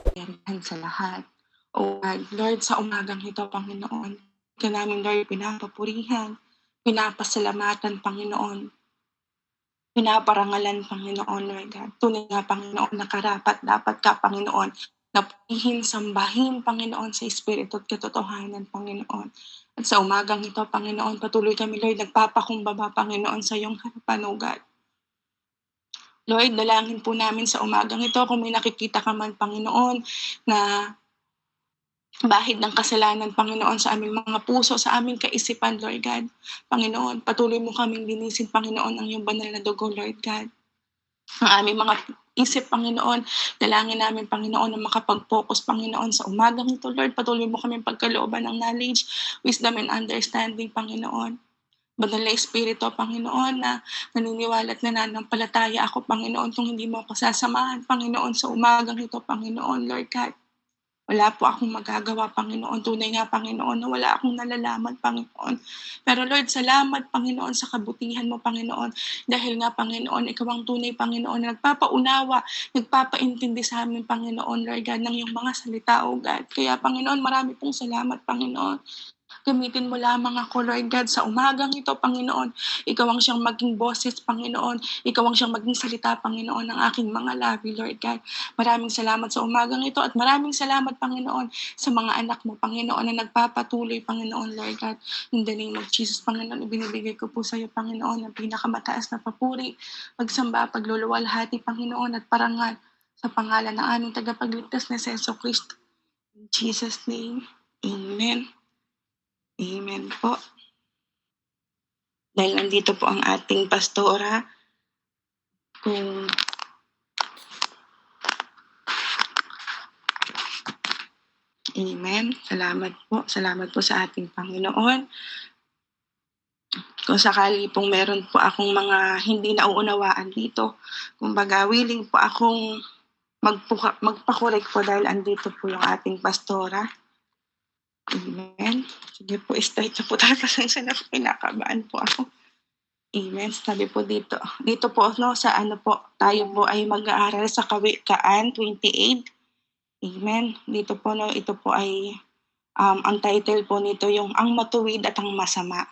kapangyarihan sa lahat. O God, Lord, sa umagang ito, Panginoon, ka namin, Lord, pinapapurihan, pinapasalamatan, Panginoon, pinaparangalan, Panginoon, Lord God. Tunay nga, Panginoon, na karapat dapat ka, Panginoon, na purihin, sambahin, Panginoon, sa Espiritu at katotohanan, Panginoon. At sa umagang ito, Panginoon, patuloy kami, Lord, nagpapakumbaba, Panginoon, sa iyong harapan, O God. Lord, dalangin po namin sa umagang ito kung may nakikita ka man, Panginoon, na bahid ng kasalanan, Panginoon, sa aming mga puso, sa aming kaisipan, Lord God. Panginoon, patuloy mo kaming linisin, Panginoon, ang iyong banal na dugo, Lord God. Ang aming mga isip, Panginoon, dalangin namin, Panginoon, na makapag-focus, Panginoon, sa umagang ito, Lord. Patuloy mo kaming pagkalooban ng knowledge, wisdom, and understanding, Panginoon. Banal na Espiritu, Panginoon, na naniniwala at nananampalataya ako, Panginoon, kung hindi mo ako sasamahan, Panginoon, sa umagang ito, Panginoon, Lord God. Wala po akong magagawa, Panginoon. Tunay nga, Panginoon, na wala akong nalalaman, Panginoon. Pero Lord, salamat, Panginoon, sa kabutihan mo, Panginoon. Dahil nga, Panginoon, ikaw ang tunay, Panginoon, na nagpapaunawa, nagpapaintindi sa amin, Panginoon, Lord God, ng iyong mga salita, O God. Kaya, Panginoon, marami pong salamat, Panginoon. Gamitin mo lamang ako, Lord God, sa umagang ito, Panginoon. Ikaw ang siyang maging boses, Panginoon. Ikaw ang siyang maging salita, Panginoon, ng aking mga labi, Lord God. Maraming salamat sa umagang ito at maraming salamat, Panginoon, sa mga anak mo, Panginoon, na nagpapatuloy, Panginoon, Lord God. In the name of Jesus, Panginoon, ibinibigay ko po sa iyo, Panginoon, ang pinakamataas na papuri, pagsamba, pagluluwalhati, Panginoon, at parangal sa pangalan ng aming tagapagligtas na si Jesu Cristo. In Jesus' name, Amen. Amen po. Dahil nandito po ang ating pastora, kung Amen. Salamat po sa ating Panginoon. Kung sakali pong meron po akong mga hindi nauunawaan dito, kumbaga willing po akong magpakorek po dahil andito po yung ating pastora. Amen. Sige po, straight na po tayo kasi kinakabahan po ako. Amen. Sabi po dito. Dito po, no, sa ano po, tayo po ay mag-aaral sa Kawikaan 28. Amen. Dito po, no, ito po ay, ang title po nito yung Ang Matuwid at ang Masama.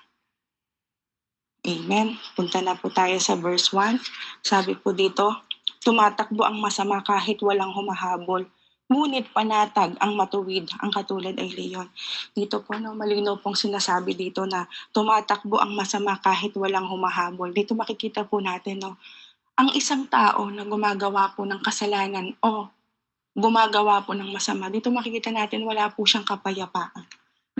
Amen. Punta na po tayo sa verse 1. Sabi po dito, tumatakbo ang masama kahit walang humahabol. Ngunit panatag ang matuwid, ang katulad ay leon. Dito po, no, malinaw pong sinasabi dito na tumatakbo ang masama kahit walang humahabol. Dito makikita po natin, no, ang isang tao na gumagawa po ng kasalanan o gumagawa po ng masama, dito makikita natin wala po siyang kapayapaan.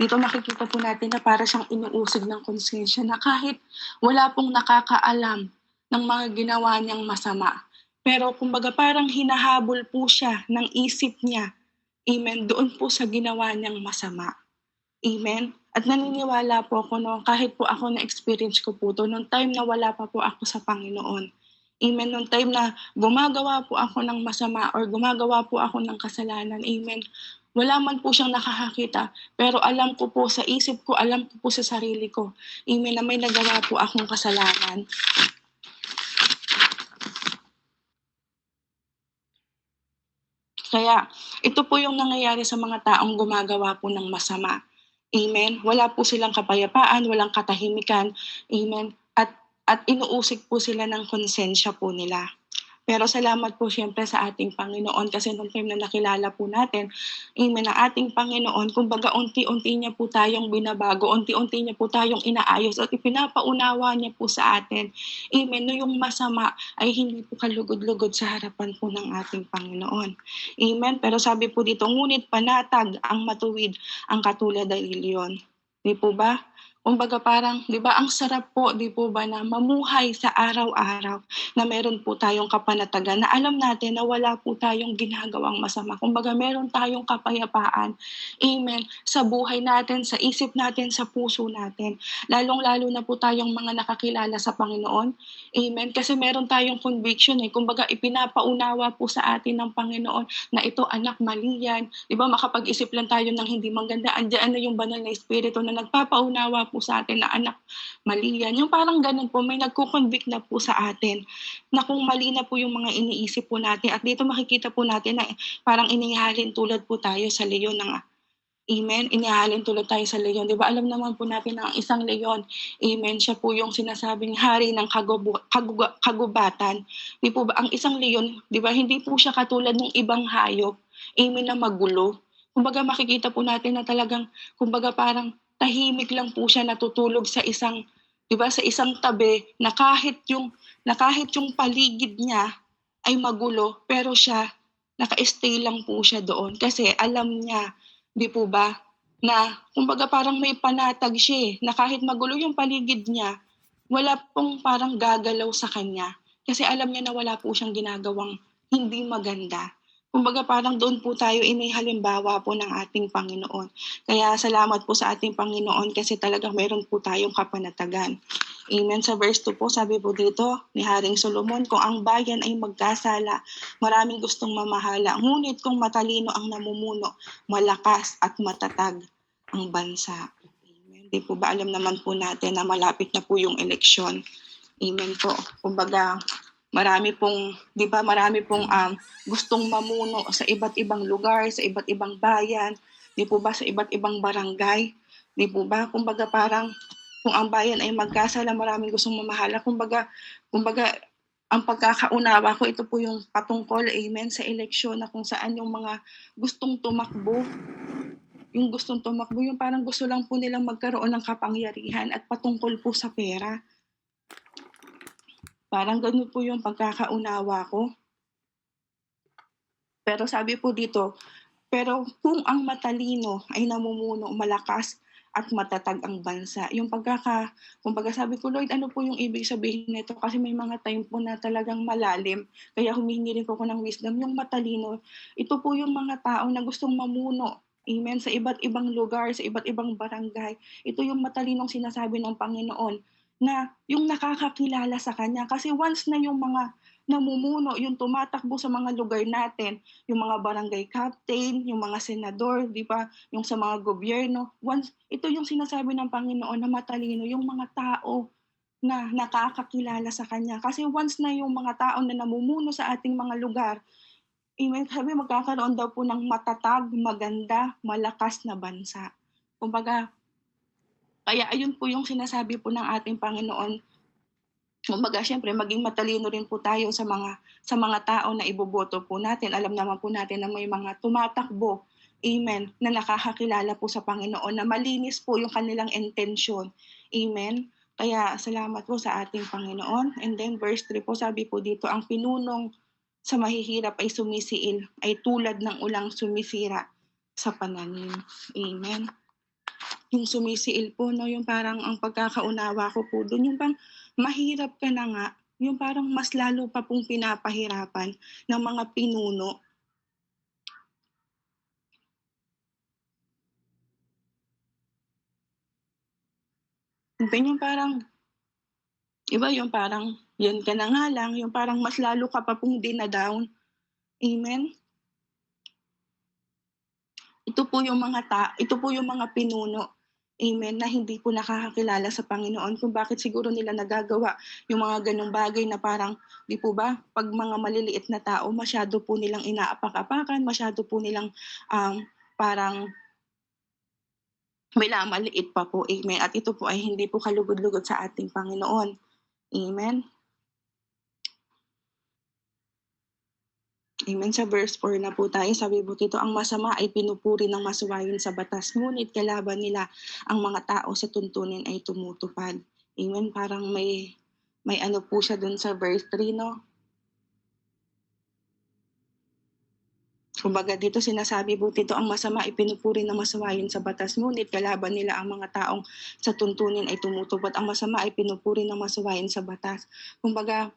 Dito makikita po natin na para siyang inuusig ng konsensya na kahit wala pong nakakaalam ng mga ginawa niyang masama. Pero kumbaga parang hinahabol po siya ng isip niya. Amen. Doon po sa ginawa niyang masama. Amen. At naniniwala po ako, no, kahit po ako na-experience ko po to, nung time na wala pa po ako sa Panginoon. Amen. Nung time na gumagawa po ako ng masama or gumagawa po ako ng kasalanan. Amen. Wala man po siyang nakakakita, pero alam ko po sa isip ko, alam ko po sa sarili ko, amen, na may nagawa po akong kasalanan. Kaya ito po yung nangyayari sa mga taong gumagawa po ng masama. Amen. Wala po silang kapayapaan, walang katahimikan. Amen. At inuusig po sila ng konsensya po nila. Pero salamat po siyempre sa ating Panginoon kasi nung time na nakilala po natin, amen, ang ating Panginoon, kumbaga unti-unti niya po tayong binabago, unti-unti niya po tayong inaayos at ipinapaunawa niya po sa atin. Amen, no yung masama ay hindi po kalugod-lugod sa harapan po ng ating Panginoon. Amen, pero sabi po dito, ngunit panatag ang matuwid, ang katulad ay leon. Di po ba? Kumbaga parang, di ba, ang sarap po, di po ba, na mamuhay sa araw-araw na meron po tayong kapanatagan, na alam natin na wala po tayong ginagawang masama. Kumbaga meron tayong kapayapaan, amen, sa buhay natin, sa isip natin, sa puso natin. Lalong-lalo na po tayong mga nakakilala sa Panginoon, amen, kasi meron tayong conviction kumbaga ipinapaunawa po sa atin ng Panginoon na ito anak mali yan. Di ba, makapag-isip lang tayo ng hindi maganda, andyan na yung banal na Espiritu na nagpapaunawa po po sa atin na, "Anak, mali yan." Yung parang gano'n po, may nagko-convict na po sa atin na kung mali na po yung mga iniisip po natin at dito makikita po natin na parang inihalin tulad po tayo sa leyon ng amen, inihalin tulad tayo sa leyon. 'Di ba alam naman po natin na ang isang leyon, amen, siya po yung sinasabing hari ng kagubatan. 'Di po ba ang isang leyon, 'di ba hindi po siya katulad ng ibang hayop, amen, na magulo. Kumbaga makikita po natin na talagang kumbaga parang tahimik lang po siya natutulog sa isang 'di ba, sa isang tabi na kahit yung paligid niya ay magulo, pero siya naka-stay lang po siya doon kasi alam niya 'di po ba, na kumbaga parang may panatag siya, na kahit magulo yung paligid niya, wala pong parang gagalaw sa kanya. Kasi alam niya na wala po siyang ginagawang hindi maganda. Kumbaga parang doon po tayo inihalimbawa po ng ating Panginoon. Kaya salamat po sa ating Panginoon kasi talagang meron po tayong kapanatagan. Amen. Sa verse 2 po, sabi po dito ni Haring Solomon, kung ang bayan ay magkasala, maraming gustong mamahala. Ngunit kung matalino ang namumuno, malakas at matatag ang bansa. Amen. Di po ba alam naman po natin na malapit na po yung eleksyon. Amen po. Kumbaga, marami pong, di ba, marami pong gustong mamuno sa iba't ibang lugar, sa iba't ibang bayan, di po ba, sa iba't ibang barangay. Di po ba? Kumbaga parang kung ang bayan ay magkasala, maraming gustong mamahala. Kumbaga, ang pagkakaunawa ko, ito po yung patungkol, amen, sa eleksyon na kung saan yung mga gustong tumakbo, yung parang gusto lang po nilang magkaroon ng kapangyarihan at patungkol po sa pera. Parang ganun po yung pagkakaunawa ko. Pero sabi po dito, pero kung ang matalino ay namumuno, malakas at matatag ang bansa. Kumbaga sabi ko, Lord, ano po yung ibig sabihin nito? Kasi may mga time po na talagang malalim. Kaya humihingi rin po ako ng wisdom. Yung matalino, ito po yung mga tao na gustong mamuno. Amen. Sa iba't ibang lugar, sa iba't ibang barangay. Ito yung matalinong sinasabi ng Panginoon na yung nakakakilala sa Kanya. Kasi once na yung mga namumuno, yung tumatakbo sa mga lugar natin, yung mga barangay captain, yung mga senador, 'di ba, yung sa mga gobyerno. Once ito yung sinasabi ng Panginoon na matalino yung mga tao na nakakakilala sa kanya. Kasi once na yung mga tao na namumuno sa ating mga lugar, amen, sabi magkakaroon daw po ng matatag, maganda, malakas na bansa. Kumbaga, kaya ayun po yung sinasabi po ng ating Panginoon. Kumbaga siyempre maging matalino rin po tayo sa mga tao na iboboto po natin. Alam naman po natin na may mga tumatakbo, amen, na nakakakilala po sa Panginoon, na malinis po yung kanilang intensyon. Amen. Kaya salamat po sa ating Panginoon. And then verse 3 po, sabi po dito, ang pinunong sa mahihirap ay sumisiil, ay tulad ng ulang sumisira sa pananim. Amen. Yung sumisiil po 'no, yung parang ang pagkakaunawa ko po dun yung mahirap ka na nga, yung parang mas lalo pa pong pinapahirapan ng mga pinuno. Then yung parang iba yung parang yun ka na nga lang, yung parang mas lalo ka pa pong dina-down, amen? Ito po yung mga pinuno, amen, na hindi po nakakakilala sa Panginoon kung bakit siguro nila nagagawa yung mga gano'ng bagay na parang 'di po ba, 'pag mga maliliit na tao masyado po nilang inaapak-apakan, masyado po nilang, parang minamaliit pa po, amen, at ito po ay hindi po kalugod-lugod sa ating Panginoon, amen. Amen. Sa verse 4 na po tayo, sabi po dito, ang masama ay pinupuri ng masuwayin sa batas, ngunit kalaban nila ang mga tao sa tuntunin ay tumutupad. Amen. Parang may ano po siya dun sa verse 3, no? Kumbaga dito sinasabi po dito, ang masama ay pinupuri ng masuwayin sa batas, ngunit kalaban nila ang mga taong sa tuntunin ay tumutupad. Ang masama ay pinupuri ng masuwayin sa batas. Kumbaga,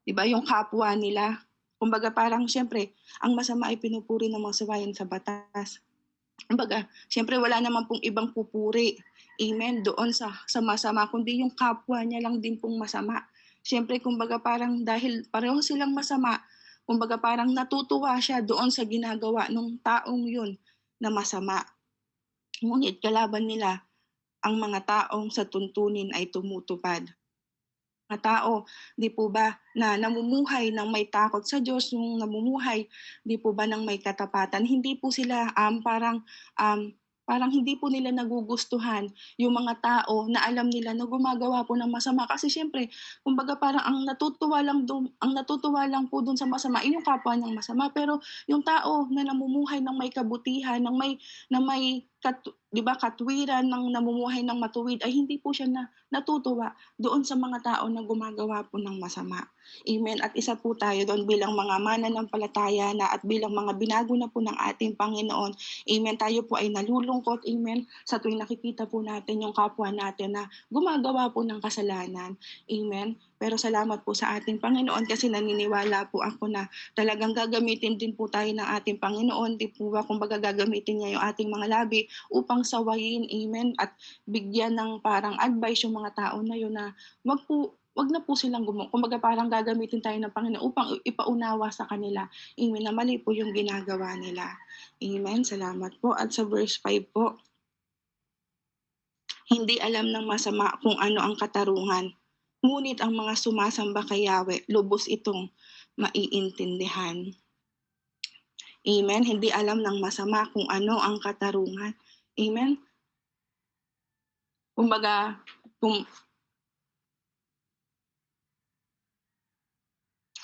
'di ba, yung kapwa nila, kumbaga parang siyempre, ang masama ay pinupuri ng masuwayin sa batas. Kumbaga, siyempre wala naman pong ibang pupuri, amen, doon sa masama, kundi yung kapwa niya lang din pong masama. Siyempre kumbaga parang dahil pareho silang masama, kumbaga parang natutuwa siya doon sa ginagawa ng taong yun na masama. Ngunit kalaban nila ang mga taong sa tuntunin ay tumutupad. Mga tao, 'di po ba, na namumuhay ng may takot sa Diyos, yung namumuhay, 'di po ba, ng may katapatan, hindi po sila, parang hindi po nila nagugustuhan yung mga tao na alam nila na gumagawa po ng masama. Kasi siyempre, kumbaga parang ang natutuwa lang po dun sa masama, yung kapwa niyang masama. Pero yung tao na namumuhay ng may kabutihan, ng may 'di ba, katwiran, ng namumuhay ng matuwid, ay hindi po siya natutuwa doon sa mga tao na gumagawa po ng masama. Amen. At isa po tayo doon bilang mga mananampalataya na at bilang mga binago na po ng ating Panginoon. Amen. Tayo po ay nalulungkot, amen, sa tuwing nakikita po natin yung kapwa natin na gumagawa po ng kasalanan. Amen. Pero salamat po sa ating Panginoon kasi naniniwala po ako na talagang gagamitin din po tayo ng ating Panginoon. Di po ba, kumbaga gagamitin niya yung ating mga labi upang sawayin, amen, at bigyan ng parang advice yung mga tao na yun na wag na po silang kumbaga parang gagamitin tayo ng Panginoon upang ipaunawa sa kanila, amen, na mali po yung ginagawa nila. Amen, salamat po. At sa verse 5 po, hindi alam ng masama kung ano ang katarungan, ngunit ang mga sumasamba kay Yahweh, lubos itong maiintindihan. Amen, hindi alam ng masama kung ano ang katarungan. Amen. Kumbaga,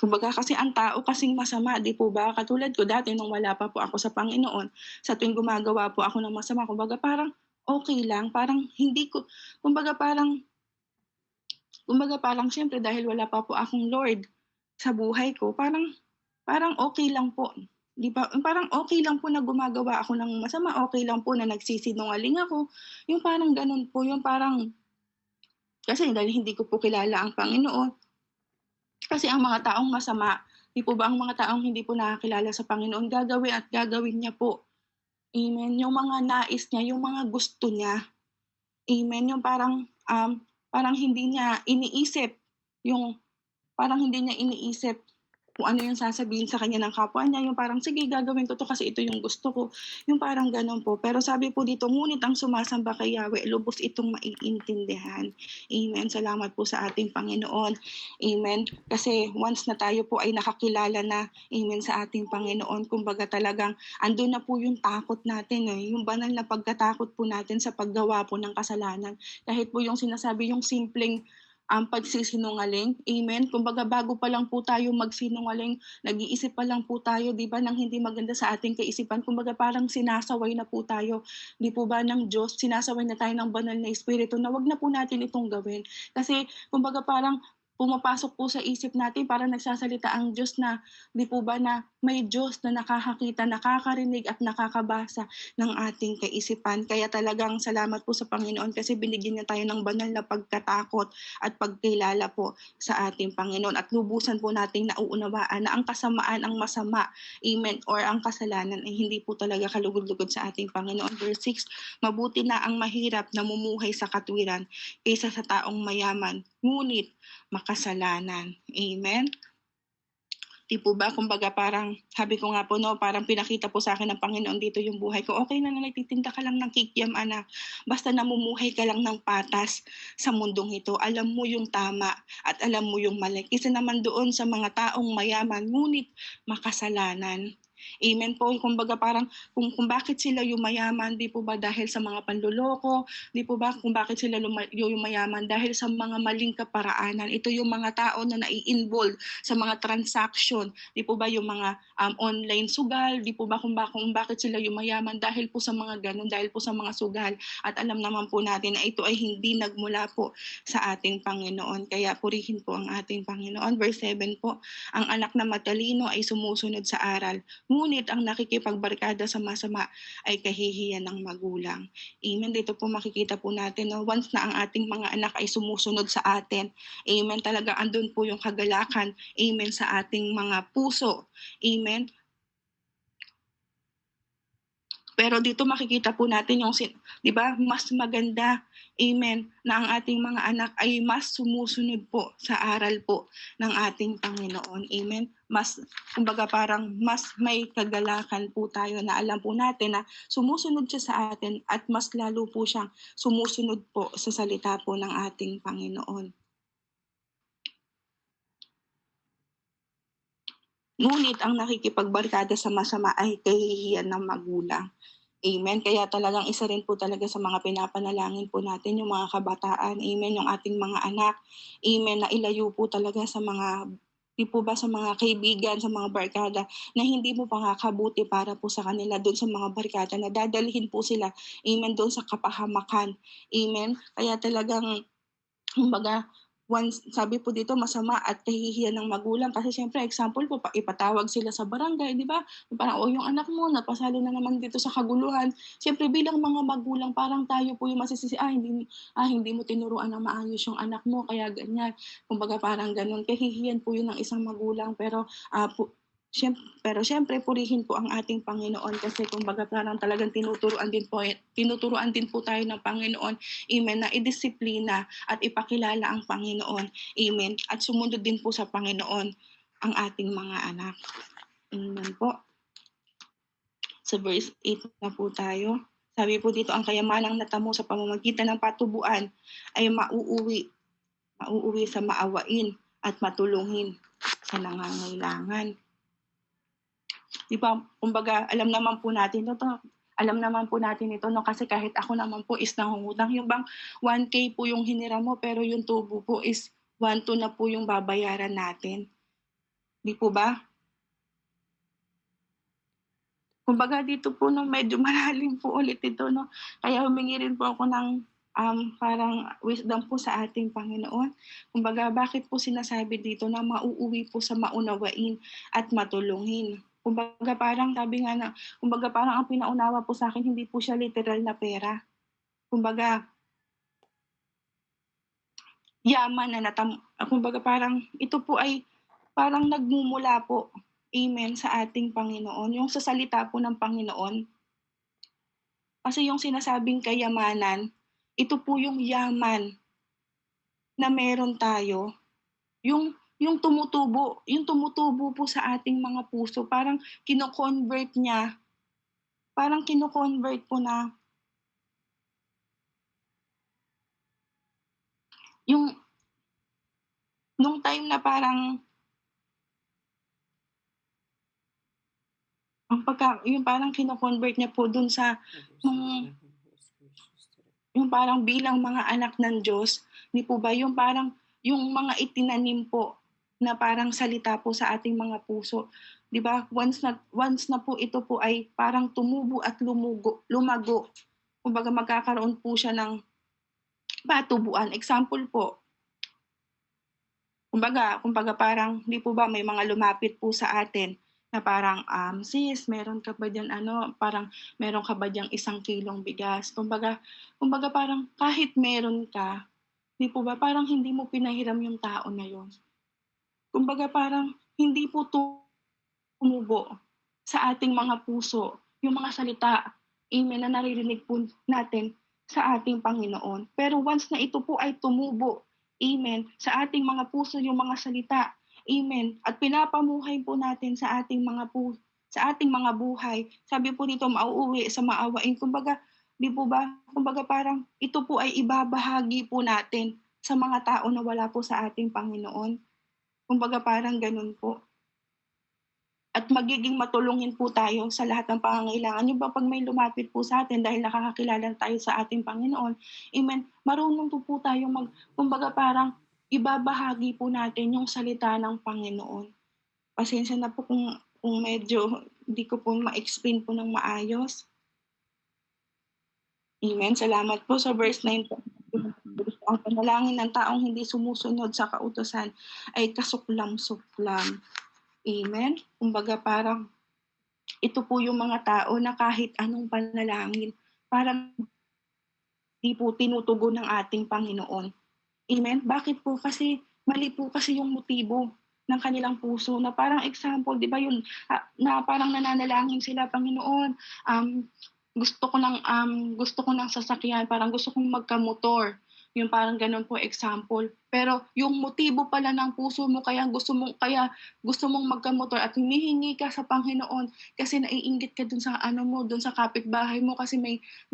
kumbaga kasi ang tao kasing masama, 'di po ba? Katulad ko dati nung wala pa po ako sa Panginoon, sa tuwing gumagawa po ako ng masama, kumbaga parang okey lang, parang hindi ko kumbaga parang siyempre dahil wala pa po akong Lord sa buhay ko, parang parang okey lang po, 'di ba? Parang okey lang po na gumagawa ako ng masama, okey lang po na nagsisinungaling ako, yung parang gano'n po, yung parang kasi dahil hindi ko po kilala ang Panginoon. Kasi ang mga taong masama, 'di po ba, ang mga taong hindi po nakakilala sa Panginoon, gagawin at gagawin niya po. Amen. Yung mga nais niya, yung mga gusto niya. Amen. Yung parang hindi niya iniisip yung kung ano yung sasabihin sa kanya ng kapwa niya, yung parang, "Sige, gagawin ko 'to kasi ito yung gusto ko." Yung parang gano'n po. Pero sabi po dito, "Ngunit ang sumasamba kay Yahweh, lubos itong maiintindihan." Amen. Salamat po sa ating Panginoon. Amen. Kasi once na tayo po ay nakakilala na, amen, sa ating Panginoon, kumbaga talagang andun na po yung takot natin, eh, yung banal na pagkatakot po natin sa paggawa po ng kasalanan. Kahit po yung sinasabi, yung simpleng ang pagsisinungaling, amen. Kumbaga bago pa lang po tayo magsinungaling, nag-iisip pa lang po tayo, 'di ba, ng hindi maganda sa ating kaisipan. Kumbaga parang sinasaway na po tayo, 'di po ba, ng Diyos, sinasaway na tayo ng banal na espiritu na 'wag na po natin itong gawin. Kasi kumbaga parang pumapasok po sa isip natin, parang nagsasalita ang Diyos na, 'di po ba, na may Diyos na nakakakita, nakakarinig at nakakabasa ng ating kaisipan. Kaya talagang salamat po sa Panginoon kasi binigyan niya tayo ng banal na pagkatakot at pagkilala po sa ating Panginoon, at lubusan po nating nauunawaan na ang kasamaan, ang masama, amen, or ang kasalanan ay hindi po talaga kalugod-lugod sa ating Panginoon. Verse 6, mabuti na ang mahirap na mumuhay sa katwiran kaysa sa taong mayaman, ngunit makasalanan. Amen. Di po ba, kumbaga parang sabi ko nga po, no, parang pinakita po sa akin ng Panginoon dito yung buhay ko. Okay na nagtitinda ka lang ng kikiam, anak. Basta namumuhay ka lang ng patas sa mundong ito. Alam mo yung tama at alam mo yung mali. Kaysa naman doon sa mga taong mayaman, ngunit makasalanan. Amen po. Kumbaga parang kung bakit sila yumayaman, di po ba dahil sa mga panloloko, di po ba kung bakit sila yumayaman dahil sa mga maling kaparaanan. Ito yung mga tao na nai-involve sa mga transaction, di po ba, yung mga online sugal, di po ba kung bakit sila yumayaman dahil po sa mga ganun, dahil po sa mga sugal. At alam naman po natin na ito ay hindi nagmula po sa ating Panginoon. Kaya purihin po ang ating Panginoon. Verse 7 po, ang anak na matalino ay sumusunod sa aral, ngunit ang nakikipagbarkada sa masama ay kahihiyan ng magulang. Amen. Dito po makikita po natin, no, once na ang ating mga anak ay sumusunod sa atin, amen, talaga andun po yung kagalakan, amen, sa ating mga puso. Amen. Pero dito makikita po natin yung 'di ba, mas maganda, amen, na ang ating mga anak ay mas sumusunod po sa aral po ng ating Panginoon, amen. Mas kumbaga parang mas may kagalakan po tayo na alam po natin na sumusunod siya sa atin at mas lalo po siyang sumusunod po sa salita po ng ating Panginoon. Ngunit ang nakikipagbarkada sa masama ay kahihiyan ng magulang. Amen. Kaya talagang isa rin po talaga sa mga pinapanalangin po natin yung mga kabataan. Amen. Yung ating mga anak. Amen. Na ilayo po talaga sa mga di po ba sa mga kaibigan, sa mga barkada na hindi mo pangakabuti para po sa kanila doon sa mga barkada na dadalhin po sila, amen, doon sa kapahamakan. Amen. Kaya talagang kumbaga, once sabi po dito masama at kahihiyan ng magulang kasi siyempre example po ipatawag sila sa barangay, 'di ba? Parang, "Oh, yung anak mo napasali na naman dito sa kaguluhan." Siyempre bilang mga magulang parang tayo po yung masisisi, hindi mo tinuruan ng maayos yung anak mo kaya ganyan." Kumbaga parang gano'n, kahihiyan po yun ng isang magulang pero, pero siyempre purihin po ang ating Panginoon kasi kumbaga parang talagang tinuturuan din po tayo ng Panginoon, amen, na idisiplina at ipakilala ang Panginoon, amen, at sumunod din po sa Panginoon ang ating mga anak. Amen po. Sa verse 8 na po tayo. Sabi po dito, ang kayamanang natamo sa pamamagitan ng patubuan ay mauuwi sa maawain at matulungin sa nangangailangan. Di ba, kumbaga, alam naman po natin ito, no? Kasi kahit ako naman po is nangungutang. Yung bang 1K po yung hiniram mo, pero yung tubo po is 1,2 na po yung babayaran natin. Di po ba? Kumbaga dito po no, medyo malalim po ulit ito, no? Kaya humingi rin po ako ng parang wisdom po sa ating Panginoon. Kumbaga, bakit po sinasabi dito na mauuwi po sa maunawain at matulungin? Kumbaga parang sabi nga na, kumbaga parang ang pinaunawa po sa akin, hindi po siya literal na pera. Kumbaga, yaman na kumbaga parang ito po ay parang nagmumula po, amen, sa ating Panginoon. Yung sa salita po ng Panginoon, kasi yung sinasabing kayamanan, ito po yung yaman na meron tayo, yung tumutubo po sa ating mga puso, parang kino-convert po na yung nung time na parang yung parang kino-convert niya po dun sa nung yung parang bilang mga anak ng Diyos, 'di po ba yung parang yung mga itinanim po na parang salita po sa ating mga puso, 'di ba? Once na po ito po ay parang tumubo at lumago, kumbaga magkakaroon po siya ng patubuan. Example po, kumbaga parang 'di po ba may mga lumapit po sa atin na parang, "Sis meron ka ba diyan ano, parang meron ka ba diyang 1 kilong bigas?" Kumbaga parang kahit meron ka, 'di po ba parang hindi mo pinahiram yung tao na yun. Kumbaga parang hindi po tumubo sa ating mga puso yung mga salita, amen, na naririnig po natin sa ating Panginoon. Pero once na ito po ay tumubo, amen, sa ating mga puso yung mga salita, amen, at pinapamuhay po natin sa ating mga buhay. Sabi po dito, mauuwi sa maawain. Kumbaga, di po ba? Kumbaga parang ito po ay ibabahagi po natin sa mga tao na wala po sa ating Panginoon. Kumbaga parang ganun po. At magiging matulungin po tayo sa lahat ng pangangailangan. Yung ba 'pag may lumapit po sa atin dahil nakakakilala tayo sa ating Panginoon, amen, marunong po tayong kumbaga parang ibabahagi po natin yung salita ng Panginoon. Pasensya na po kung medyo di ko po ma-explain po ng maayos. Amen, salamat po sa verse 9 po. Ang panalangin ng taong hindi sumusunod sa kautusan ay kasuklam-suklam. Amen. Kumbaga parang ito po yung mga tao na kahit anong panalangin, parang di po tinutugon ng ating Panginoon. Amen. Bakit po? Kasi mali po kasi yung motibo ng kanilang puso na parang example, di ba yun, na parang nananalangin sila, Panginoon, gusto ko ng sasakyan, parang gusto kong magkamotor, yung parang gano'n po example. Pero yung motibo pala ng puso mo kaya gusto mong magkamotor at humihingi ka sa Panginoon kasi naiinggit ka dun sa ano mo, dun sa kapitbahay mo kasi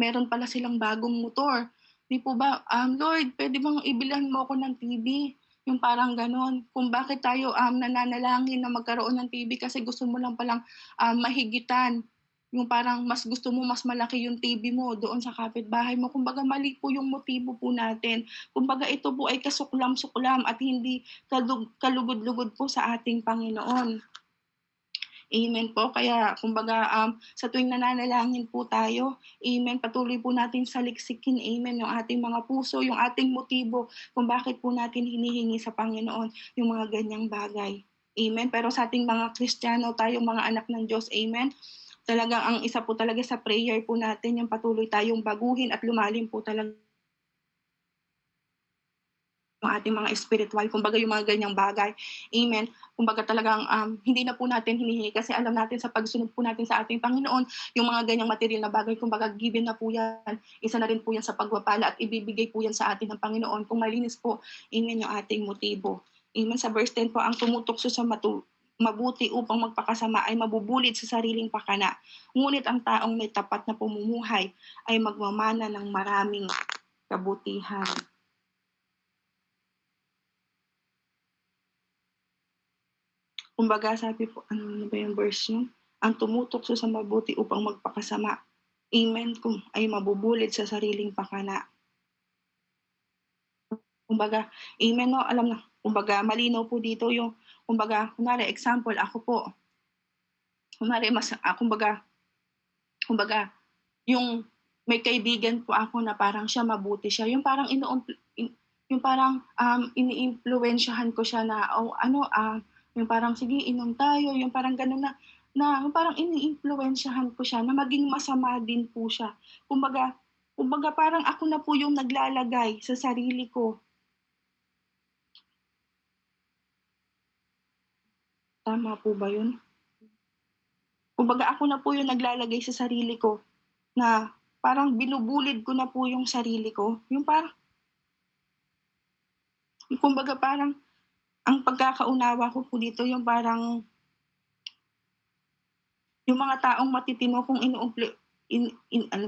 meron pala silang bagong motor. 'Di po ba, "Lord, puwede bang ibilhan mo ako ng TV?" Yung parang gano'n. Kung bakit tayo, nananalangin na magkaroon ng TV kasi gusto mo lang palang, mahigitan. Yung parang mas gusto mo mas malaki yung TV mo doon sa kapitbahay mo. Kumbaga mali po yung motibo po natin. Kumbaga ito po ay kasuklam-suklam at hindi kalugod-lugod po sa ating Panginoon. Amen po. Kaya kumbaga, sa tuwing nananalangin po tayo, amen, patuloy po natin saliksikin, amen, yung ating mga puso, yung ating motibo kung bakit po natin hinihingi sa Panginoon yung mga ganyang bagay. Amen. Pero sa ating mga Kristiyano, tayong mga anak ng Diyos, amen, talagang ang isa po talaga sa prayer po natin yung patuloy tayong baguhin at lumalim po talaga yung ating mga spiritual, kumbaga yung mga ganyang bagay. Amen. Kumbaga talagang hindi na po natin hinihingi kasi alam natin sa pagsunod po natin sa ating Panginoon, yung mga ganyang material na bagay, kumbaga given na po yan. Isa na rin po yan sa pagwapala at ibibigay po yan sa atin ng Panginoon kung malinis po, amen, yung ating motibo. Amen. Sa verse 10 po, ang tumutukso sa mabuti upang magpakasama ay mabubulid sa sariling pakana. Ngunit ang taong may tapat na pumumuhay ay magmamana ng maraming kabutihan. Kumbaga sabi po, ano na ba yung verse yun? Ang tumutukso sa mabuti upang magpakasama, amen, kung ay mabubulid sa sariling pakana. Kumbaga, amen, no, alam na, kumbaga malinaw po dito yung, kumbaga, kunwari example, ako po, kunwari kumbaga, yung may kaibigan po ako na parang siya mabuti siya, yung parang yung parang iniimpluwensyahan ko siya na, oh, ano, yung parang sige inom tayo, yung parang gano'n na yung parang iniimpluwensyahan ko siya na maging masama din po siya. Kumbaga kumbaga parang ako na po yung naglalagay sa sarili ko. Tama po ba yun? Kumbaga ako na po yung naglalagay sa sarili ko na parang binubulid ko na po yung sarili ko. Yung parang kumbaga parang ang pagkakaunawa ko po dito yung parang yung mga taong matitino kung ano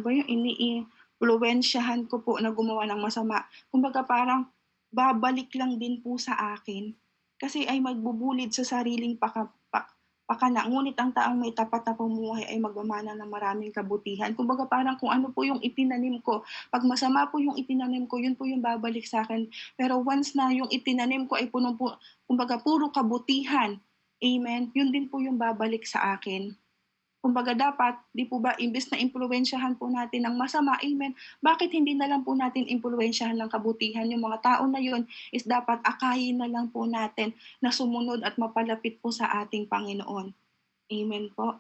ba yun, iniimpluwensyahan ko po na gumawa ng masama. Kumbaga parang babalik lang din po sa akin kasi ay magbubulid sa sariling pakana. Ngunit ang taong may tapat na pamumuhay ay magmamana ng maraming kabutihan. Kumbaga parang kung ano po yung itinanim ko, 'pag masama po yung itinanim ko, yun po yung babalik sa akin. Pero once na yung itinanim ko ay kumbaga puro kabutihan, amen, yun din po yung babalik sa akin. Kumbaga dapat 'di po ba imbes na impluwensyahan po natin ng masama, amen, bakit hindi na lang po natin impluwensyahan ng kabutihan yung mga tao na yun is dapat akayin na lang po natin na sumunod at mapalapit po sa ating Panginoon. Amen po.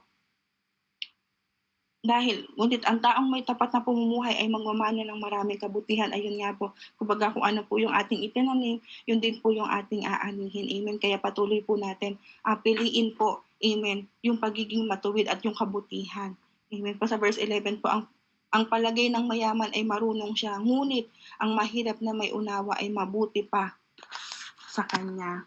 Ngunit ang taong may tapat na pamumuhay ay magmamana ng maraming kabutihan. Ayun nga po, kumbaga kung ano po yung ating itinanim, yun din po yung ating aanihin. Amen. Kaya patuloy po natin, piliin po, amen, yung pagiging matuwid at yung kabutihan. Amen. Po sa verse 11 po, ang palagay ng mayaman ay marunong siya, ngunit ang mahirap na may unawa ay mabuti pa sa kanya.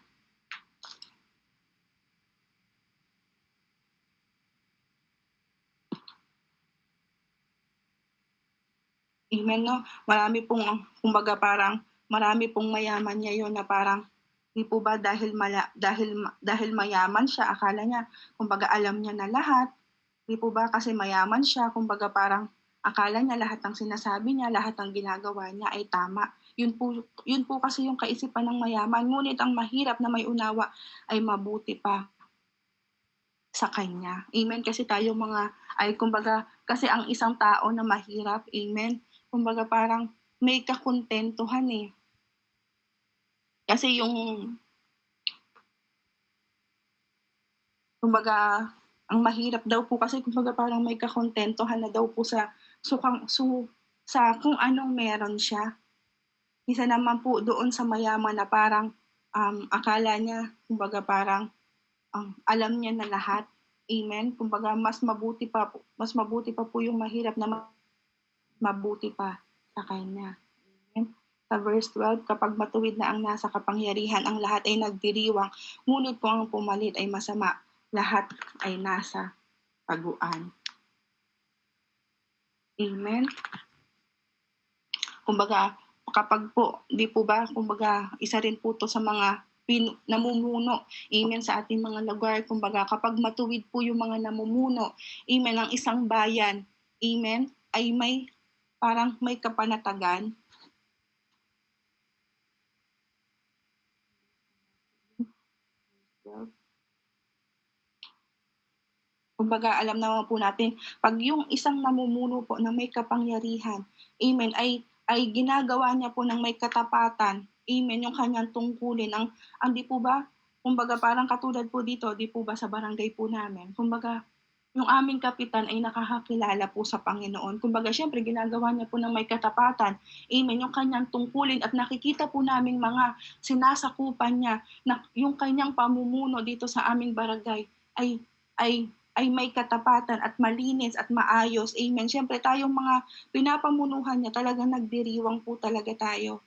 Amen 'no, marami pong kumbaga parang marami pong mayaman ngayon na parang 'di po ba dahil mayaman siya akala niya kumbaga alam niya na lahat, 'di po ba kasi mayaman siya kumbaga parang akala niya lahat ng sinasabi niya, lahat ng ginagawa niya ay tama. Yun po kasi yung kaisipan ng mayaman, ngunit ang mahirap na may unawa ay mabuti pa sa kanya. Amen. Kasi tayo mga ay kumbaga kasi ang isang tao na mahirap, amen, kumbaga parang may kakuntentuhan, eh. Kasi yung kumbaga ang mahirap daw po kasi kumbaga parang may kakuntentuhan na daw po sa kung anong meron siya. Isa naman po doon sa mayaman na parang, akala niya kumbaga parang alam niya na lahat, Amen. Kumbaga mas mabuti pa po yung mahirap na mabuti pa sa kanya. Amen. Sa verse 12, kapag matuwid na ang nasa kapangyarihan, ang lahat ay nagdiriwang, ngunit kung ang pumalit ay masama, lahat ay nasa taguan. Amen. Kumbaga, kapag po, di po ba, kumbaga, isa rin po to sa mga namumuno, amen, sa ating mga lugar. Kumbaga, kapag matuwid po yung mga namumuno, amen, ang isang bayan, amen, ay parang may kapanatagan. Kumbaga, alam naman po natin, pag yung isang namumuno po na may kapangyarihan, amen, ay ginagawa niya po ng may katapatan, amen, yung kanyang tungkulin. Ang di po ba, kumbaga parang katulad po dito, di po ba sa barangay po namin, kumbaga, yung aming kapitan ay nakakakilala po sa Panginoon. Kumbaga, syempre, ginagawa niya po ng may katapatan, amen, yung kanyang tungkulin at nakikita po naming mga sinasakupan niya na yung kanyang pamumuno dito sa aming barangay ay ay may katapatan at malinis at maayos. Amen. Siyempre tayong mga pinapamunuhan niya talagang nagdiriwang po talaga tayo.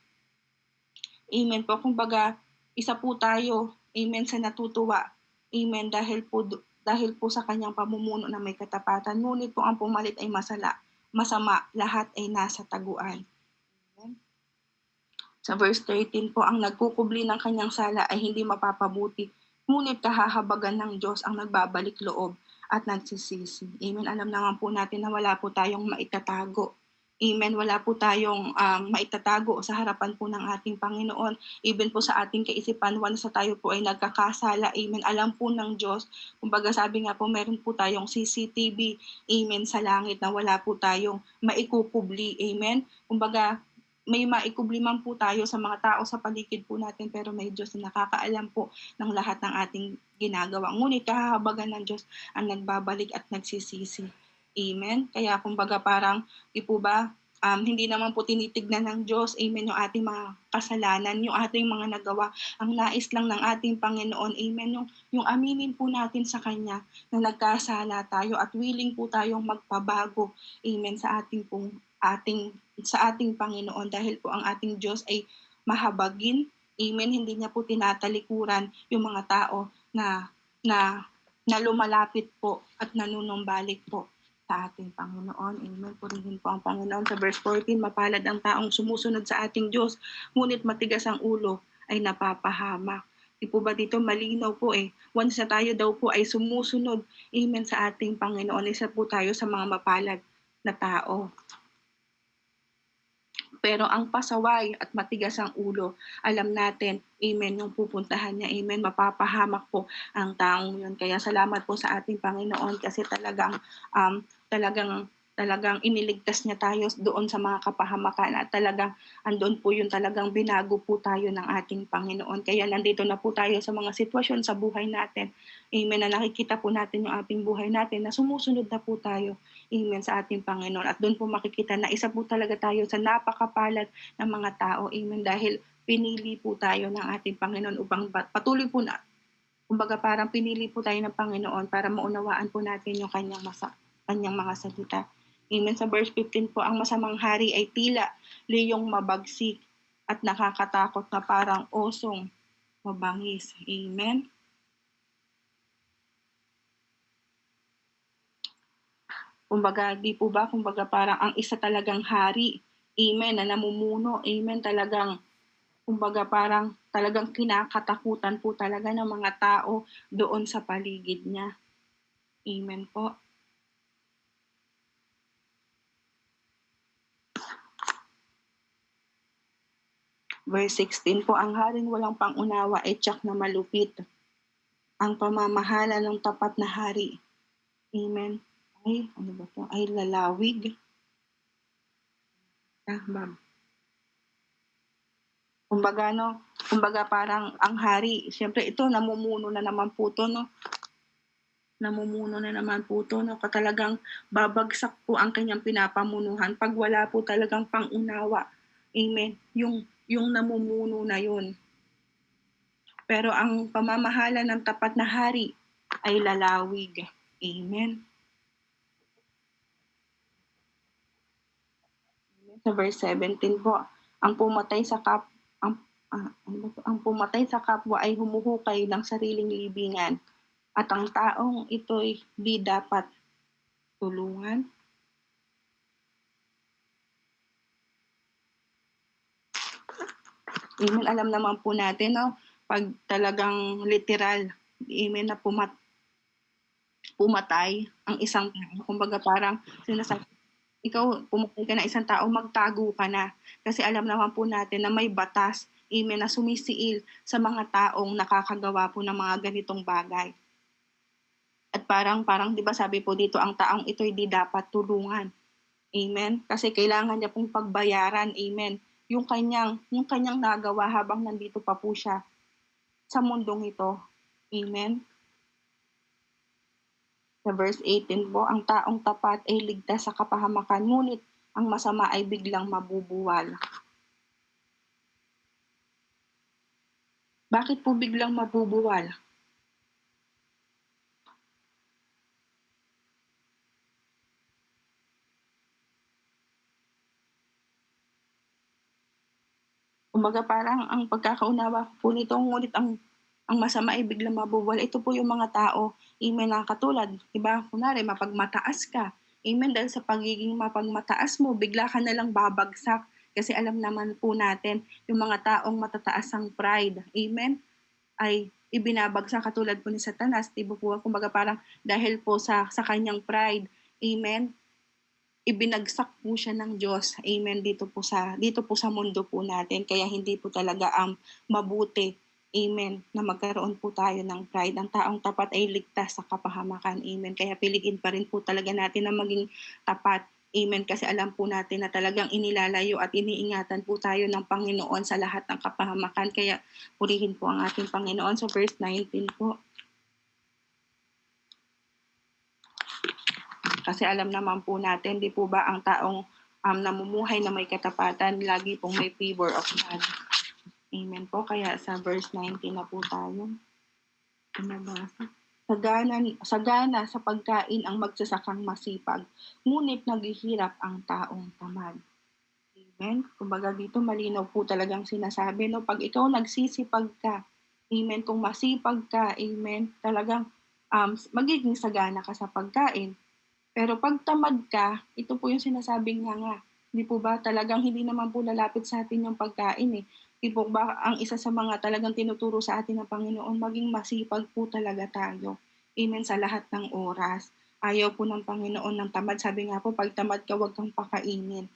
Amen po. Kumbaga, isa po tayo, amen, sa natutuwa. Amen. Dahil po sa kanyang pamumuno na may katapatan. Ngunit po ang pumalit ay masama. Lahat ay nasa taguan. Amen. Sa verse 13 po, ang nagkukubli ng kanyang sala ay hindi mapapabuti. Ngunit kahahabagan ng Diyos ang nagbabalik loob at nagsisisi. Amen. Alam naman po natin na wala po tayong maitatago. Amen. Wala po tayong maitatago sa harapan po ng ating Panginoon. Even po sa ating kaisipan, once na tayo po ay nagkakasala. Amen. Alam po ng Diyos. Kumbaga sabi nga po, meron po tayong CCTV. Amen. Sa langit na wala po tayong maikukubli. Amen. Kumbaga, may maikubli man po tayo sa mga tao sa paligid po natin, pero may Diyos na nakakaalam po ng lahat ng ating ginagawa. Ngunit kahahabagan ng Diyos ang nagbabalik at nagsisisi. Amen? Kaya kumbaga parang, di po ba, hindi naman po tinitignan ng Diyos, amen, yung ating mga kasalanan, yung ating mga nagawa. Ang nais lang ng ating Panginoon, amen, yung aminin po natin sa Kanya na nagkasala tayo at willing po tayong magpabago, amen, sa ating Panginoon, dahil po ang ating Diyos ay mahabagin. Amen. Hindi niya po tinatalikuran yung mga tao na lumalapit po at nanunumbalik po sa ating Panginoon. Amen. Purihin po ang Panginoon. Sa verse 14, mapalad ang taong sumusunod sa ating Diyos, ngunit matigas ang ulo ay napapahamak. Di po ba dito malinaw po once na tayo daw po ay sumusunod, amen, sa ating Panginoon, isa po tayo sa mga mapalad na tao. Pero ang pasaway at matigas ang ulo, alam natin, amen, yung pupuntahan niya, amen, mapapahamak po ang taong yun. Kaya salamat po sa ating Panginoon kasi talagang iniligtas niya tayo doon sa mga kapahamakan at talagang andun po yung talagang binago po tayo ng ating Panginoon. Kaya nandito na po tayo sa mga sitwasyon sa buhay natin. Amen, na nakikita po natin yung ating buhay natin na sumusunod na po tayo, amen, sa ating Panginoon. At doon po makikita na isa po talaga tayo sa napakapalad ng mga tao, amen, dahil pinili po tayo ng ating Panginoon upang patuloy po na, kumbaga parang pinili po tayo ng Panginoon para maunawaan po natin yung kanyang mga salita. Amen. Sa verse 15 po, ang masamang hari ay tila liyong mabagsik at nakakatakot na parang osong mabangis. Amen. Kumbaga, di po ba? Kumbaga parang ang isa talagang hari, amen, na namumuno, amen, kumbaga parang talagang kinakatakutan po talaga ng mga tao doon sa paligid niya. Amen po. Verse 16 po, ang haring walang pangunawa ay tiyak na malupit. Ang pamamahala ng tapat na hari, amen, ay, ano ba to? Ay lalawig. Kumbaga parang ang hari, siyempre ito, namumuno na naman po to, no? Namumuno na naman po to, no? Talagang babagsak po ang kanyang pinapamunuhan pag wala po talagang pangunawa. Amen. Yung namumuno na yun. Pero ang pamamahala ng tapat na hari ay lalawig. Amen. Sa verse 17 po, ang pumatay sa ang pumatay sa kapwa ay humuhukay ng sariling libingan, at ang taong ito'y di dapat tulungan. Amen. Alam naman po natin, no, pag talagang literal, amen, na pumatay ang isang tao. Kumbaga parang sinasabi, ikaw pumatay ka na isang tao, magtago ka na. Kasi alam naman po natin na may batas, amen, na sumisiil sa mga taong nakakagawa po ng mga ganitong bagay. At parang 'di ba sabi po dito, ang taong ito'y di dapat tulungan. Amen. Kasi kailangan niya pong pagbayaran, amen, yung kanyang nagawa habang nandito pa po siya sa mundong ito. Amen. Sa verse 18 po, ang taong tapat ay ligtas sa kapahamakan, ngunit ang masama ay biglang mabubuwal. Bakit po biglang mabubuwal? Kumbaga parang ang pagkakaunawa ko po nito, ngunit ang masama ay biglang mabubuwal. Ito po yung mga tao, amen, na katulad, 'di ba? Kunwari mapagmataas ka, amen, dahil sa pagiging mapagmataas mo, bigla ka na lang babagsak. Kasi alam naman po natin, yung mga taong matataas ang pride, amen, ay ibinabagsak katulad po ni Satanas, 'di ba po? Kumbaga parang dahil po sa kanyang pride, amen, ibinagsak po siya ng Diyos. Amen. Dito po sa mundo po natin. Kaya hindi po talaga mabuti. Amen. Na magkaroon po tayo ng pride. Ang taong tapat ay ligtas sa kapahamakan. Amen. Kaya piliin pa rin po talaga natin na maging tapat. Amen. Kasi alam po natin na talagang inilalayo at iniingatan po tayo ng Panginoon sa lahat ng kapahamakan. Kaya purihin po ang ating Panginoon. So verse 19 po. Kasi alam naman po natin, di po ba, ang taong namumuhay na may katapatan, lagi pong may favor of God. Amen po. Kaya sa verse 19 na po tayo. Pinabasa. Sagana sa pagkain ang magsasakang masipag, ngunit naghihirap ang taong tamad. Amen. Kumbaga dito malinaw po talagang sinasabi, no, pag ikaw nagsisipag ka, amen, kung masipag ka, amen, talagang magiging sagana ka sa pagkain. Pero 'pag tamad ka, ito po yung sinasabing nga, 'di po ba, talagang hindi naman po lalapit sa atin yung pagkain, eh. 'Di po ba ang isa sa mga talagang tinuturo sa atin ng Panginoon, maging masipag po talaga tayo. Amen, sa lahat ng oras. Ayaw po ng Panginoon ng tamad. Sabi nga po, 'pag tamad ka, huwag kang pakainin.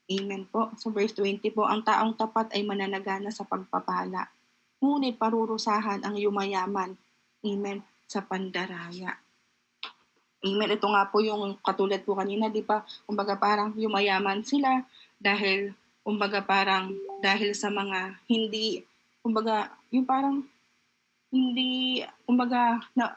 Amen po. So verse 20 po, ang taong tapat ay mananagana sa pagpapala, ngunit parurusahan ang yumayaman, amen, sa pandaraya. Amen. Ito nga po yung katulad po kanina, 'di ba? Kumbaga parang yumayaman sila dahil kumbaga parang dahil sa mga hindi, kumbaga yung parang hindi, kumbaga na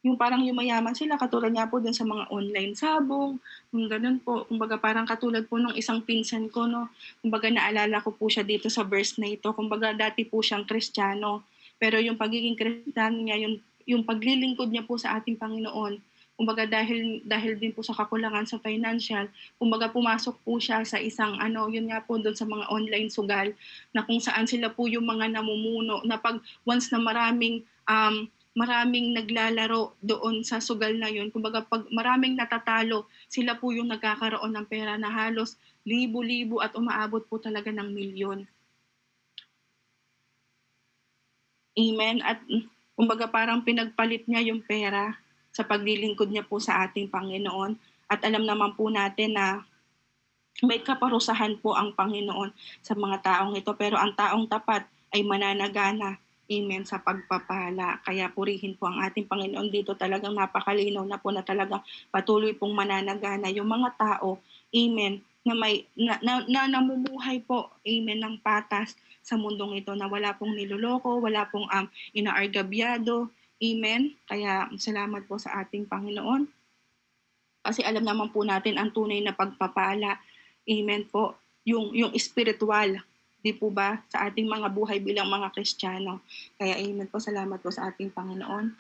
yung parang yumayaman sila katulad nga po dun sa mga online sabong, yung gano'n po. Kumbaga parang katulad po nung isang pinsan ko, 'no, kumbaga naalala ko po siya dito sa verse na ito. Kumbaga dati po siyang Kristiyano, pero yung pagiging Kristiyano niya, yung paglilingkod niya po sa ating Panginoon, kumbaga dahil dahil din po sa kakulangan sa financial, kumbaga pumasok po siya sa isang ano, yun nga po dun sa mga online sugal, na kung saan sila po yung mga namumuno na 'pag once na maraming naglalaro doon sa sugal na yun. Kumbaga 'pag maraming natatalo, sila po yung nagkakaroon ng pera na halos libo-libo at umaabot po talaga ng milyon. Amen. At kumbaga parang pinagpalit niya yung pera sa paglilingkod niya po sa ating Panginoon. At alam naman po natin na may kaparusahan po ang Panginoon sa mga taong ito, pero ang taong tapat ay mananagana, amen, sa pagpapala. Kaya purihin po ang ating Panginoon dito. Talagang napakalinaw na po na talagang patuloy pong mananagana yung mga tao, amen, na may na namumuhay po, amen, ng patas sa mundong ito, na wala pong niloloko, wala pong inaargabyado, amen. Kaya salamat po sa ating Panginoon. Kasi alam naman po natin ang tunay na pagpapala, amen po, yung spiritual, 'di po ba, sa ating mga buhay bilang mga Kristiyano. Kaya amen po, salamat po sa ating Panginoon.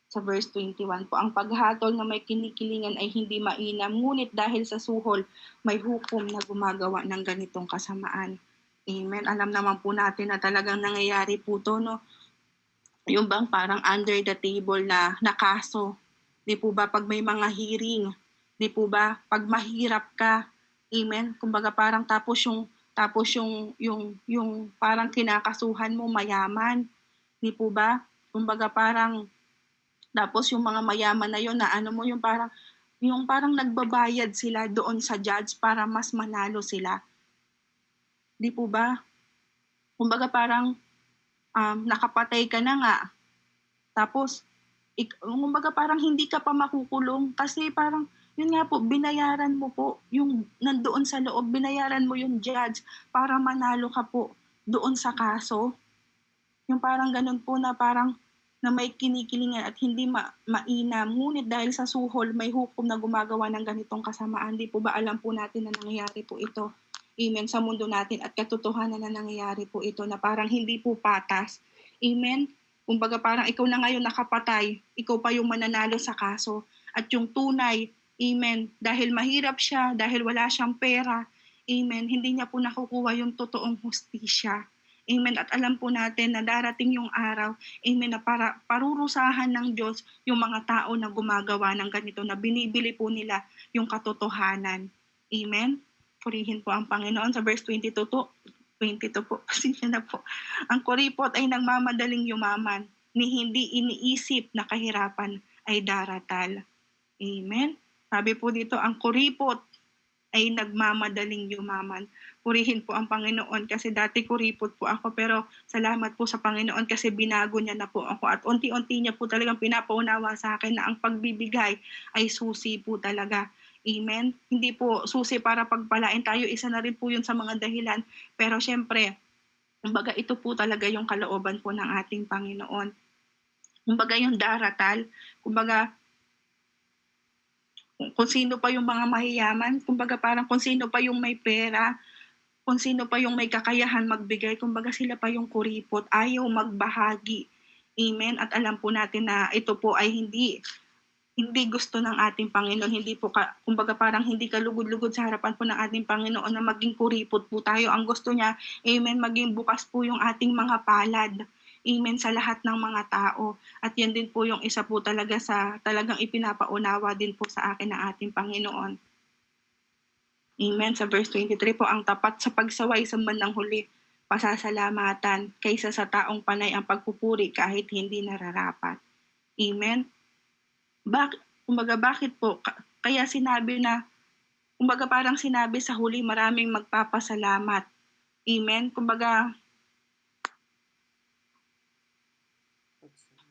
Sa verse 21 po, ang paghatol na may kinikilingan ay hindi mainam, ngunit dahil sa suhol, may hukom na gumagawa ng ganitong kasamaan. Amen. Alam naman po natin na talagang nangyayari po to, no? Yung bang parang under the table na kaso. Di po ba pag may mga hearing, di po ba pag mahirap ka, amen, kumbaga parang tapos yung parang kinakasuhan mo mayaman, di po ba? Kumbaga parang tapos yung mga mayaman na yun na ano mo yung parang nagbabayad sila doon sa judge para mas manalo sila. Di po ba? Kumbaga parang nakapatay ka na nga. Tapos kumbaga parang hindi ka pa makukulong kasi parang yun nga po, binayaran mo po yung nandoon sa loob, binayaran mo yung judge para manalo ka po doon sa kaso. Yung parang ganun po na parang na may kinikilingan at hindi mainam. Ngunit dahil sa suhol, may hukom na gumagawa ng ganitong kasamaan. Di po ba alam po natin na nangyayari po ito? Amen. Sa mundo natin at katotohanan na nangyayari po ito na parang hindi po patas. Amen. Kumbaga parang ikaw na ngayon nakapatay, ikaw pa yung mananalo sa kaso. At yung tunay, amen, dahil mahirap siya, dahil wala siyang pera, amen, hindi niya po nakukuha yung totoong hustisya. Amen. At alam po natin na darating yung araw, amen, na para parurusahan ng Diyos yung mga tao na gumagawa ng ganito, na binibili po nila yung katotohanan. Amen. Purihin po ang Panginoon. Sa verse 22 po, pasensya na po. Ang kuripot ay nagmamadaling yumaman, ni hindi iniisip na kahirapan ay daratal. Amen. Sabi po dito, ang kuripot ay nagmamadaling yumaman. Purihin po ang Panginoon kasi dati kuripot po ako, pero salamat po sa Panginoon kasi binago niya na po ako at unti-unti niya po talagang pinapaunawa sa akin na ang pagbibigay ay susi po talaga. Amen? Hindi po susi para pagpalain tayo, isa na rin po yun sa mga dahilan. Pero syempre, kumbaga ito po talaga yung kalooban po ng ating Panginoon. Kumbaga yung daratal, kumbaga kung sino pa yung mga mahiyaman, kumbaga parang kung sino pa yung may pera, kung sino pa yung may kakayahan magbigay, kumbaga sila pa yung kuripot, ayaw magbahagi. Amen? At alam po natin na ito po ay hindi gusto ng ating Panginoon, hindi po kumbaga parang hindi kalugod-lugod sa harapan po ng ating Panginoon na maging kuripot po tayo. Ang gusto niya, amen, maging bukas po yung ating mga palad. Amen, sa lahat ng mga tao. At yan din po yung isa po talaga sa talagang ipinapaunawa din po sa akin ng ating Panginoon. Amen. Sa verse 23 po, ang tapat sa pagsaway sa bandang huli, pasasalamatan, kaysa sa taong panay ang pagpupuri kahit hindi nararapat. Amen. Kumbaga bakit po? Kaya sinabi na, kumbaga parang sinabi sa huli, maraming magpapasalamat. Amen. Kumbaga,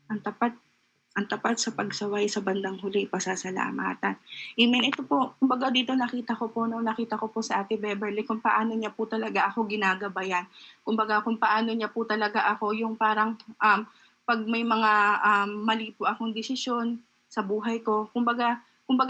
ang tapat sa pagsaway sa bandang huli, pasasalamatan. Amen. Ito po, kumbaga dito nakita ko po sa Ate Beverly kung paano niya po talaga ako ginagabayan. Kumbaga kung paano niya po talaga ako yung parang pag may mga mali po akong desisyon sa buhay ko, kumbaga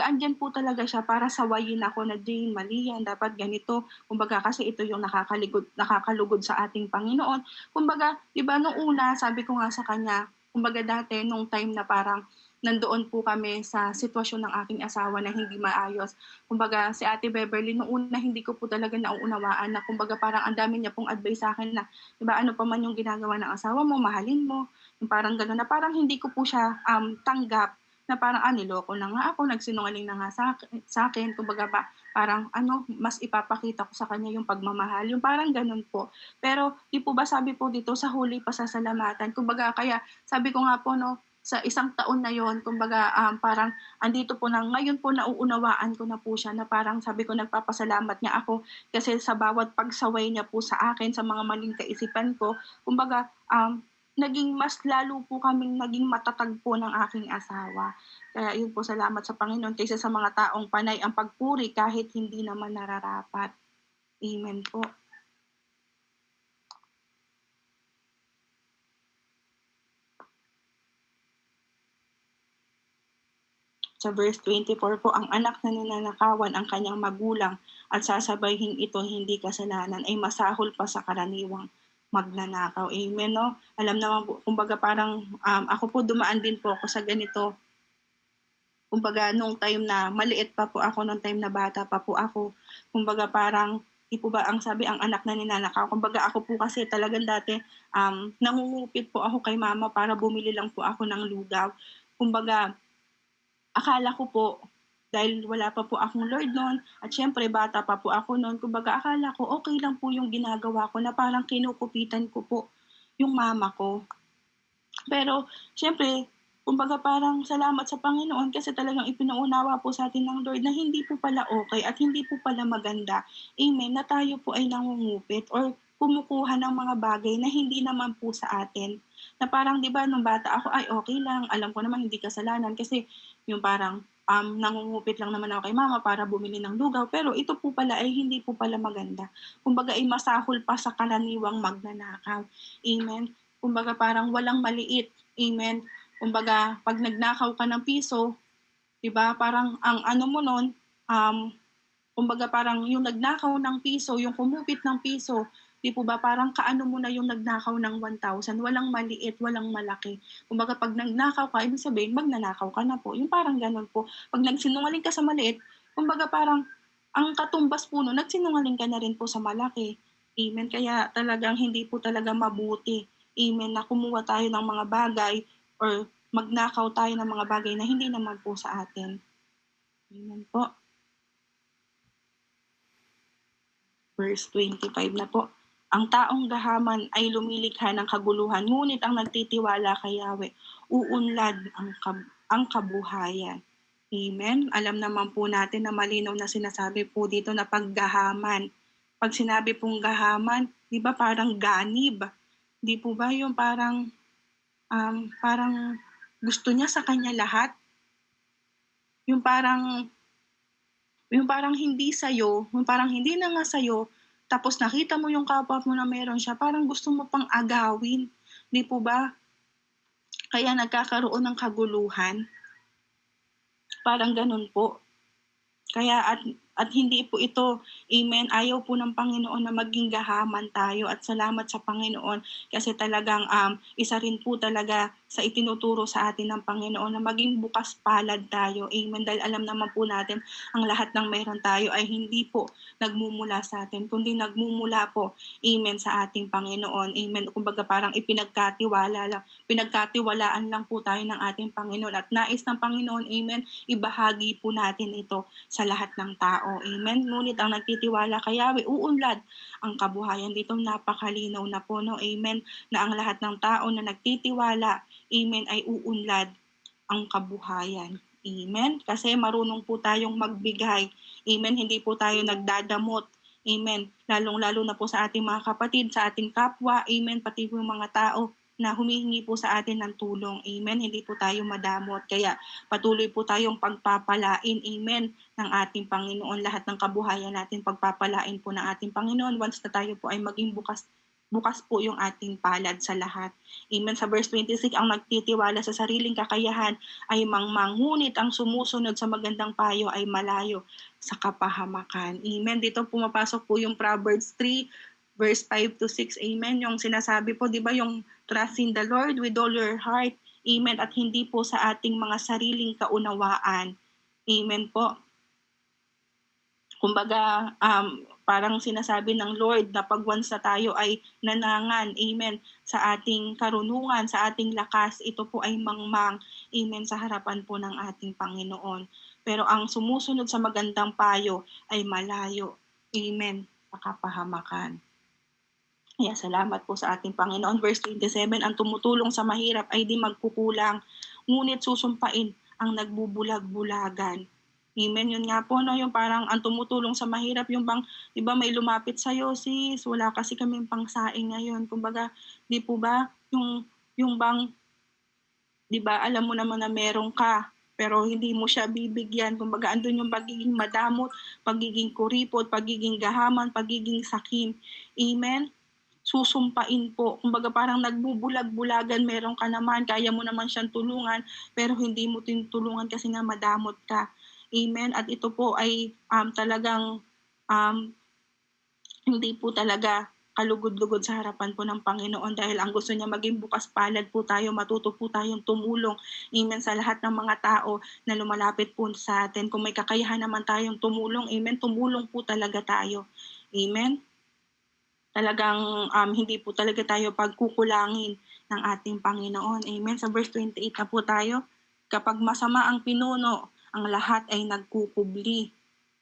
andyan po talaga siya para sawayin ako na Jane, mali yan, dapat ganito. Kumbaga kasi ito yung nakakalugod sa ating Panginoon. Kumbaga, di ba nung una, sabi ko nga sa kanya, kumbaga dati, nung time na parang nandoon po kami sa sitwasyon ng aking asawa na hindi maayos. Kumbaga, si Ate Beverly, noong una hindi ko po talaga nauunawaan na kumbaga parang ang dami niya pong advice sa akin na, di ba, ano pa man yung ginagawa ng asawa mo, mahalin mo. Yung parang gano'n na parang hindi ko po siya tanggap na parang niloko na nga ako, nagsinungaling na nga sa akin, kumbaga ba, parang mas ipapakita ko sa kanya yung pagmamahal, yung parang ganun po. Pero di po ba sabi po dito sa huli pasasalamatan, kumbaga kaya sabi ko nga po sa isang taon na yon, kumbaga parang andito po na ngayon po nauunawaan ko na po siya na parang sabi ko nagpapasalamat niya ako kasi sa bawat pagsaway niya po sa akin sa mga maling kaisipan ko, kumbaga naging mas lalo po kaming naging matatag po ng aking asawa. Kaya yun po, salamat sa Panginoon kaysa sa mga taong panay ang pagpuri kahit hindi naman nararapat. Amen po. Sa verse 24 po, ang anak na ninanakawan ang kanyang magulang at sasabayhin ito hindi kasalanan ay masahol pa sa karaniwang magnanakaw. Amen, no? Alam naman po, kumbaga parang ako po dumaan din po ako sa ganito. Kumbaga nung time na maliit pa po ako, nung time na bata pa po ako, kumbaga parang di po ba ang sabi ang anak na ninanakaw. Kumbaga ako po kasi talagang dati nangungupit po ako kay mama para bumili lang po ako ng lugaw. Kumbaga akala ko po, dahil wala pa po akong Lord noon, at syempre bata pa po ako noon, kumbaga akala ko okay lang po yung ginagawa ko na parang kinukupitan ko po yung mama ko. Pero syempre, kumbaga parang salamat sa Panginoon kasi talagang ipinaunawa po sa atin ng Lord na hindi po pala okay at hindi po pala maganda, amen, na tayo po ay nangungupit or kumukuha ng mga bagay na hindi naman po sa atin. Na parang 'di ba nung bata ako, ay okay lang, alam ko naman hindi kasalanan kasi yung parang, nangungupit lang naman ako kay mama para bumili ng lugaw, pero ito po pala ay hindi po pala maganda. Kumbaga ay masahol pa sa karaniwang magnanakaw, amen. Kumbaga parang walang maliit, amen. Kumbaga 'pag nagnakaw ka ng piso, 'di ba parang ang ano mo nun, kumbaga parang yung nagnakaw ng piso, yung kumupit ng piso, 'di po ba parang kaano mo na yung nagnakaw ng 1,000, walang maliit, walang malaki. Kumbaga 'pag nagnakaw ka, ibig sabihin magnanakaw ka na po, yung parang gano'n po. 'Pag nagsinungaling ka sa maliit, kumbaga parang ang katumbas po nun nagsinungaling ka na rin po sa malaki, amen. Kaya talagang hindi po talaga mabuti, amen, na kumuha tayo ng mga bagay or magnakaw tayo ng mga bagay na hindi naman po sa atin. Amen po. Verse 25 na po. Ang taong gahaman ay lumilikha ng kaguluhan, ngunit ang nagtitiwala kay Yahweh, uunlad ang kabuhayan. Amen? Alam naman po natin na malinaw na sinasabi po dito na paggahaman. Pag sinabi pong gahaman, di ba parang ganib? Di po ba yung parang gusto niya sa kanya lahat? Yung parang hindi sa'yo, yung parang hindi na nga sa'yo, tapos nakita mo yung kapwa mo na meron siya, parang gusto mo pang agawin, 'di po ba? Kaya nagkakaroon ng kaguluhan, parang gano'n po. Kaya at hindi po ito, amen, ayaw po ng Panginoon na maging gahaman tayo at salamat sa Panginoon kasi talagang isa rin po talaga sa itinuturo sa atin ng Panginoon na maging bukas palad tayo, amen, dahil alam naman po natin ang lahat ng mayroon tayo ay hindi po nagmumula sa atin, kundi nagmumula po, amen, sa ating Panginoon, amen. Kumbaga parang pinagkatiwalaan lang po tayo ng ating Panginoon at nais ng Panginoon, amen, ibahagi po natin ito sa lahat ng tao. Amen? Ngunit ang nagtitiwala kay Yahweh, uunlad ang kabuhayan. Dito napakalinaw na po, no? Amen? Na ang lahat ng tao na nagtitiwala, amen, ay uunlad ang kabuhayan. Amen? Kasi marunong po tayong magbigay. Amen? Hindi po tayo nagdadamot. Amen? Lalong-lalo na po sa ating mga kapatid, sa ating kapwa. Amen? Pati po yung mga tao na humihingi po sa atin ng tulong. Amen? Hindi po tayo madamot. Kaya patuloy po tayong pagpapalain. Amen? Ng ating Panginoon. Lahat ng kabuhayan natin pagpapalain po ng ating Panginoon once na tayo po ay maging bukas po yung ating palad sa lahat. Amen. Sa verse 26, ang nagtitiwala sa sariling kakayahan ay mangmang, ngunit ang sumusunod sa magandang payo ay malayo sa kapahamakan. Amen. Dito pumapasok po yung Proverbs 3, verse 5 to 6. Amen. Yung sinasabi po, di ba, yung trust in the Lord with all your heart. Amen. At hindi po sa ating mga sariling kaunawaan. Amen po. Kumbaga, parang sinasabi ng Lord na pag once na tayo ay nanangan, amen, sa ating karunungan, sa ating lakas, ito po ay mangmang, amen, sa harapan po ng ating Panginoon. Pero ang sumusunod sa magandang payo ay malayo, amen, sa kapahamakan. Kaya salamat po sa ating Panginoon. Verse 27, ang tumutulong sa mahirap ay di magkukulang, ngunit susumpain ang nagbubulag-bulagan. Amen. Yun nga po, no, yung parang ang tumutulong sa mahirap, yung bang, di ba, may lumapit sa'yo, sis, wala kasi kaming pangsaing ngayon. Kumbaga, di po ba, yung bang, di ba, alam mo naman na meron ka, pero hindi mo siya bibigyan. Kumbaga, andun yung pagiging madamot, pagiging kuripot, pagiging gahaman, pagiging sakim. Amen? Susumpain po. Kumbaga parang nagbubulag-bulagan, meron ka naman, kaya mo naman siyang tulungan, pero hindi mo tinutulungan kasi nga madamot ka. Amen? At ito po ay talagang hindi po talaga kalugod-lugod sa harapan po ng Panginoon dahil ang gusto niya maging bukas palad po tayo, matuto po tayong tumulong, amen, sa lahat ng mga tao na lumalapit po sa atin. Kung may kakayahan naman tayong tumulong, amen, tumulong po talaga tayo. Amen. Talagang hindi po talaga tayo pagkukulangin ng ating Panginoon. Amen. Sa verse 28 na po tayo. Kapag masama ang pinuno, ang lahat ay nagkukubli.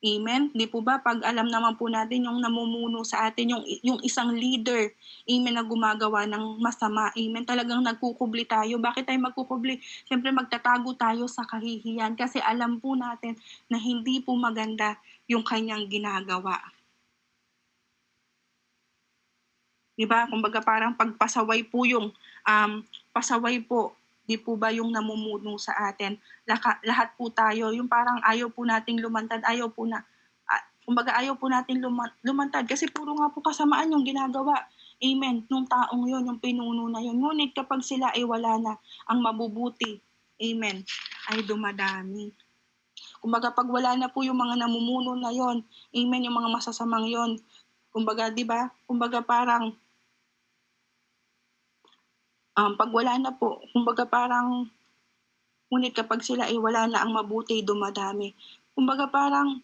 Amen. Di po ba pag alam naman po natin yung namumuno sa atin, yung isang leader, amen, na gumagawa ng masama, amen, talagang nagkukubli tayo. Bakit tayo magkukubli? Siyempre magtatago tayo sa kahihiyan kasi alam po natin na hindi po maganda yung kanyang ginagawa. Diba? Kumbaga parang pagpasaway po yung pasaway po, di po ba yung namumuno sa atin? Lahat po tayo, yung parang ayaw po nating lumantad, kumbaga ayaw po nating lumantad kasi puro nga po kasamaan yung ginagawa. Amen. Nung taong yun, yung pinuno na yun. Ngunit kapag sila ay wala na, ang mabubuti, amen, ay dumadami. Kumbaga pag wala na po yung mga namumuno na yon, amen, yung mga masasamang yon, kumbaga, di ba? Kumbaga parang pag wala na po, kumbaga parang, ngunit kapag sila ay wala na, ang mabuti dumadami. Kumbaga parang,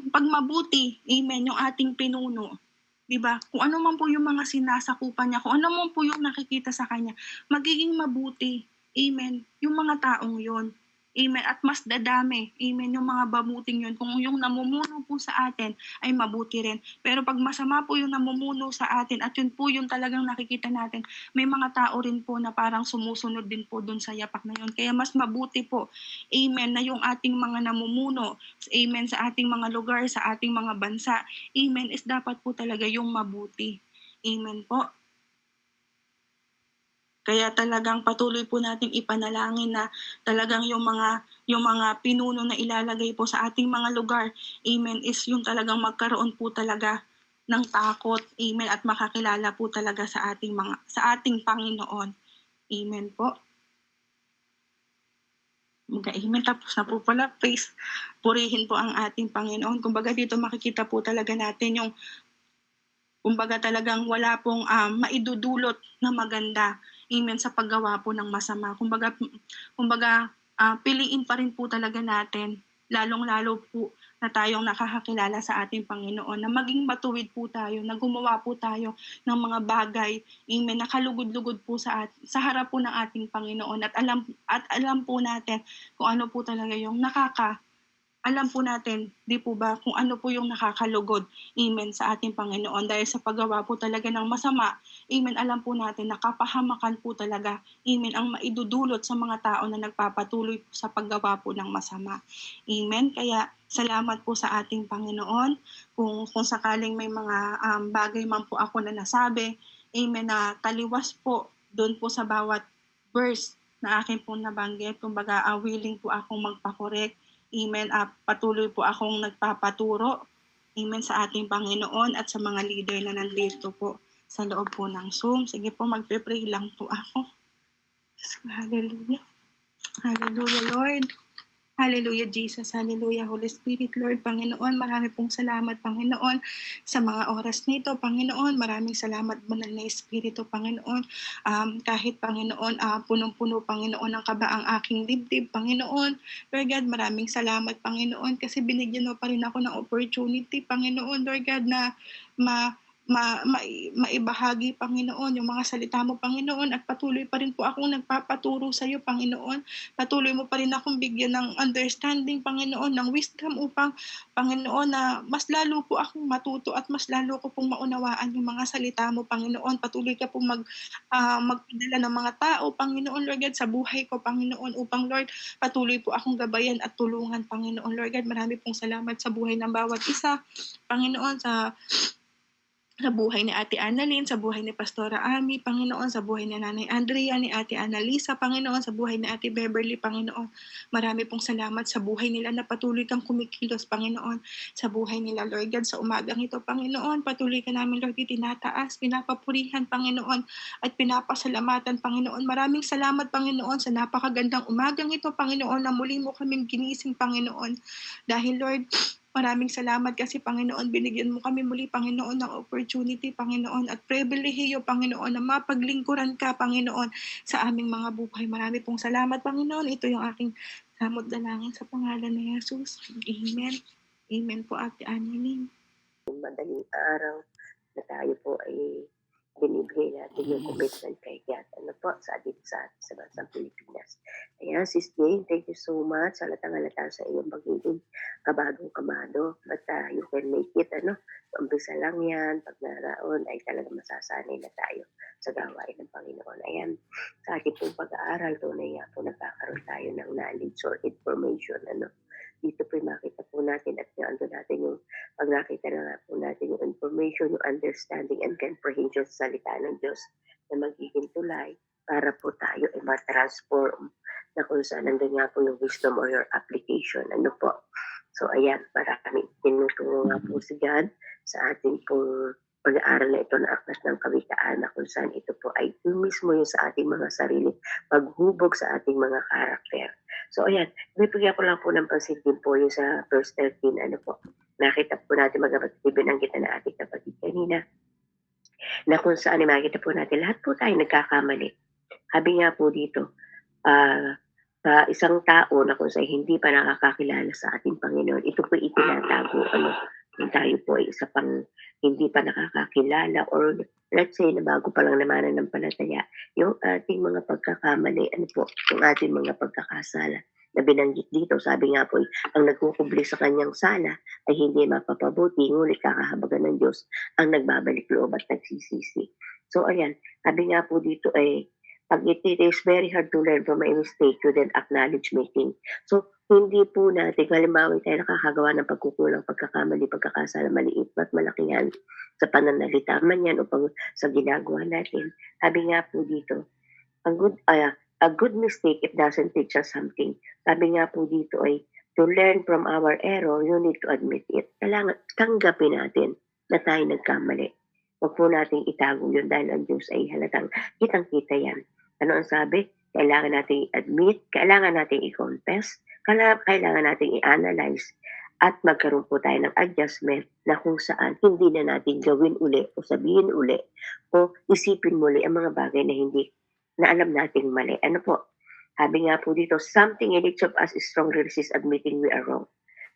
pag mabuti, amen, yung ating pinuno, di ba? Kung ano man po yung mga sinasakupan niya, kung ano man po yung nakikita sa kanya, magiging mabuti, amen, yung mga taong yon. Amen. At mas dadami, amen, yung mga babuting yun. Kung yung namumuno po sa atin ay mabuti rin. Pero pag masama po yung namumuno sa atin at yun po yung talagang nakikita natin, may mga tao rin po na parang sumusunod din po dun sa yapak na yun. Kaya mas mabuti po, amen, na yung ating mga namumuno, amen, sa ating mga lugar, sa ating mga bansa, amen, is dapat po talaga yung mabuti. Amen po. Kaya talagang patuloy po nating ipanalangin na talagang yung mga pinuno na ilalagay po sa ating mga lugar, amen, is yung talagang magkaroon po talaga ng takot, amen, at makakilala po talaga sa ating Panginoon. Amen po. Amen. Tapos na po pala, praise, purihin po ang ating Panginoon. Kumbaga dito makikita po talaga natin yung kumbaga talagang wala pong maidudulot na maganda, amen, sa paggawa po ng masama. Kumbaga piliin pa rin po talaga natin, lalong-lalo po na tayong nakakakilala sa ating Panginoon, na maging matuwid po tayo, na gumawa po tayo ng mga bagay, amen, nakalugod-lugod po sa harap po ng ating Panginoon, at alam po natin kung ano po talaga yung alam po natin, di po ba, kung ano po yung nakakalugod, amen, sa ating Panginoon. Dahil sa paggawa po talaga ng masama, amen, alam po natin na kapahamakan po talaga, amen, ang maidudulot sa mga tao na nagpapatuloy sa paggawa po ng masama. Amen. Kaya salamat po sa ating Panginoon. Kung sakaling may mga bagay man po ako na nasabi, amen, na taliwas po doon po sa bawat verse na akin po nabanggit. Kumbaga, willing po akong magpakorek. Amen. Patuloy po akong nagpapaturo, amen, sa ating Panginoon at sa mga leader na nandito po sa loob po ng Zoom. Sige po, magpe-pray lang po ako. Hallelujah. Hallelujah, Lord. Hallelujah, Jesus. Hallelujah, Holy Spirit, Lord. Panginoon, marami pong salamat, Panginoon, sa mga oras nito. Panginoon, maraming salamat, Banal na Espiritu, Panginoon. Kahit, Panginoon, punong-puno, Panginoon, ng kaba ang aking dibdib, Panginoon. Lord God, maraming salamat, Panginoon, kasi binigyan mo pa rin ako ng opportunity, Panginoon, Lord God, na maibahagi, Panginoon, yung mga salita mo, Panginoon, at patuloy pa rin po akong nagpapaturo sa iyo, Panginoon. Patuloy mo pa rin akong bigyan ng understanding, Panginoon, ng wisdom upang, Panginoon, na mas lalo po akong matuto at mas lalo ko pong maunawaan yung mga salita mo, Panginoon. Patuloy ka pong magpadala ng mga tao, Panginoon, Lord God, sa buhay ko, Panginoon, upang, Lord, patuloy po akong gabayan at tulungan, Panginoon, Lord God. Marami pong salamat sa buhay ng bawat isa, Panginoon, sa buhay ni Ate Annalyn, sa buhay ni Pastora Ami, Panginoon, sa buhay ni Nanay Andrea, ni Ate Annalisa, Panginoon, sa buhay ni Ate Beverly, Panginoon. Marami pong salamat sa buhay nila na patuloy kang kumikilos, Panginoon, sa buhay nila, Lord God, sa umagang ito, Panginoon. Patuloy ka namin, Lord, itinataas, pinapapurihan, Panginoon, at pinapasalamatan, Panginoon. Maraming salamat, Panginoon, sa napakagandang umagang ito, Panginoon, na muli mo kaming ginising, Panginoon. Dahil, Lord, Maraming salamat kasi Panginoon, binigyan mo kami muli Panginoon ng opportunity Panginoon at pribilehiyo Panginoon na mapaglingkuran ka Panginoon sa aming mga buhay. Marami pong salamat Panginoon. Ito yung aking samot dalangin sa pangalan ni Jesus. Amen. Amen po Ate Annalyn. Madaling araw na tayo po ay binibigay natin yung commitment kay God. Ano po, sa bansang Pilipinas. Ayan, Sis Jane, thank you so much. Halatang-halata sa iyong pagiging kabadong-kabado. But you can make it, ano? Umpisa lang yan. Pag naraon ay talaga masasanay na tayo sa gawain ng Panginoon. Ayan, sa ating pong pag-aaral, tunay nga po nagkakaroon tayo ng knowledge or information, ano? Dito po makita po natin at ando natin yung pag nakita na nga po natin yung information, yung understanding and comprehension sa salita ng Diyos na magiging tulay para po tayo ay ma-transform na kung saan nandun nga po yung wisdom or your application. Ano po? So ayan, marami tinuturo nga po si God sa ating pong pag-aaral na ito na aklat ng kawikaan na kung saan ito po ay mismo yung sa ating mga sarili, paghubog sa ating mga karakter. So ayan, bibigyan ko lang po ng pansin din po yung sa verse 13, ano po, nakita po natin mga kapatid, binanggit na ating kapatid kanina, na kung saan makita po natin, lahat po tayo nagkakamali. Sabi nga po dito, sa isang tao na kung saan hindi pa nakakakilala sa ating Panginoon, ito po itinatago, ano, kung tayo po ay isa pang hindi pa nakakakilala or let's say na bago pa lang naman ng palataya, yung ating mga pagkakamali, ano po, yung ating mga pagkakasala na binanggit dito, sabi nga po, ang nagkukubli sa kanyang sala ay hindi mapapabuti, ngunit kakahabagan ng Diyos ang nagbabalik loob at nagsisisi. So ayan, sabi nga po dito ay pag it is very hard to learn from a mistake to then acknowledge making. So, hindi po natin, halimbawa tayo nakakagawa ng pagkukulang, pagkakamali, pagkakasala, maliit at malaki yan sa pananalita man yan o sa ginagawa natin. Sabi nga po dito, a good mistake, it doesn't teach us something. Sabi nga po dito ay, to learn from our error, you need to admit it. Kailangan tanggapin natin na tayo nagkamali. Huwag po nating itago yun dahil ang Diyos ay halatang kitang-kita yan. Ano ang sabi? Kailangan nating i-admit, kailangan nating i-confess, kailangan nating i-analyze, at magkaroon po tayo ng adjustment na kung saan hindi na natin gawin uli o sabihin uli o isipin muli ang mga bagay na hindi na alam nating mali. Ano po? Sabi nga po dito, something in each of us is strongly resist admitting we are wrong.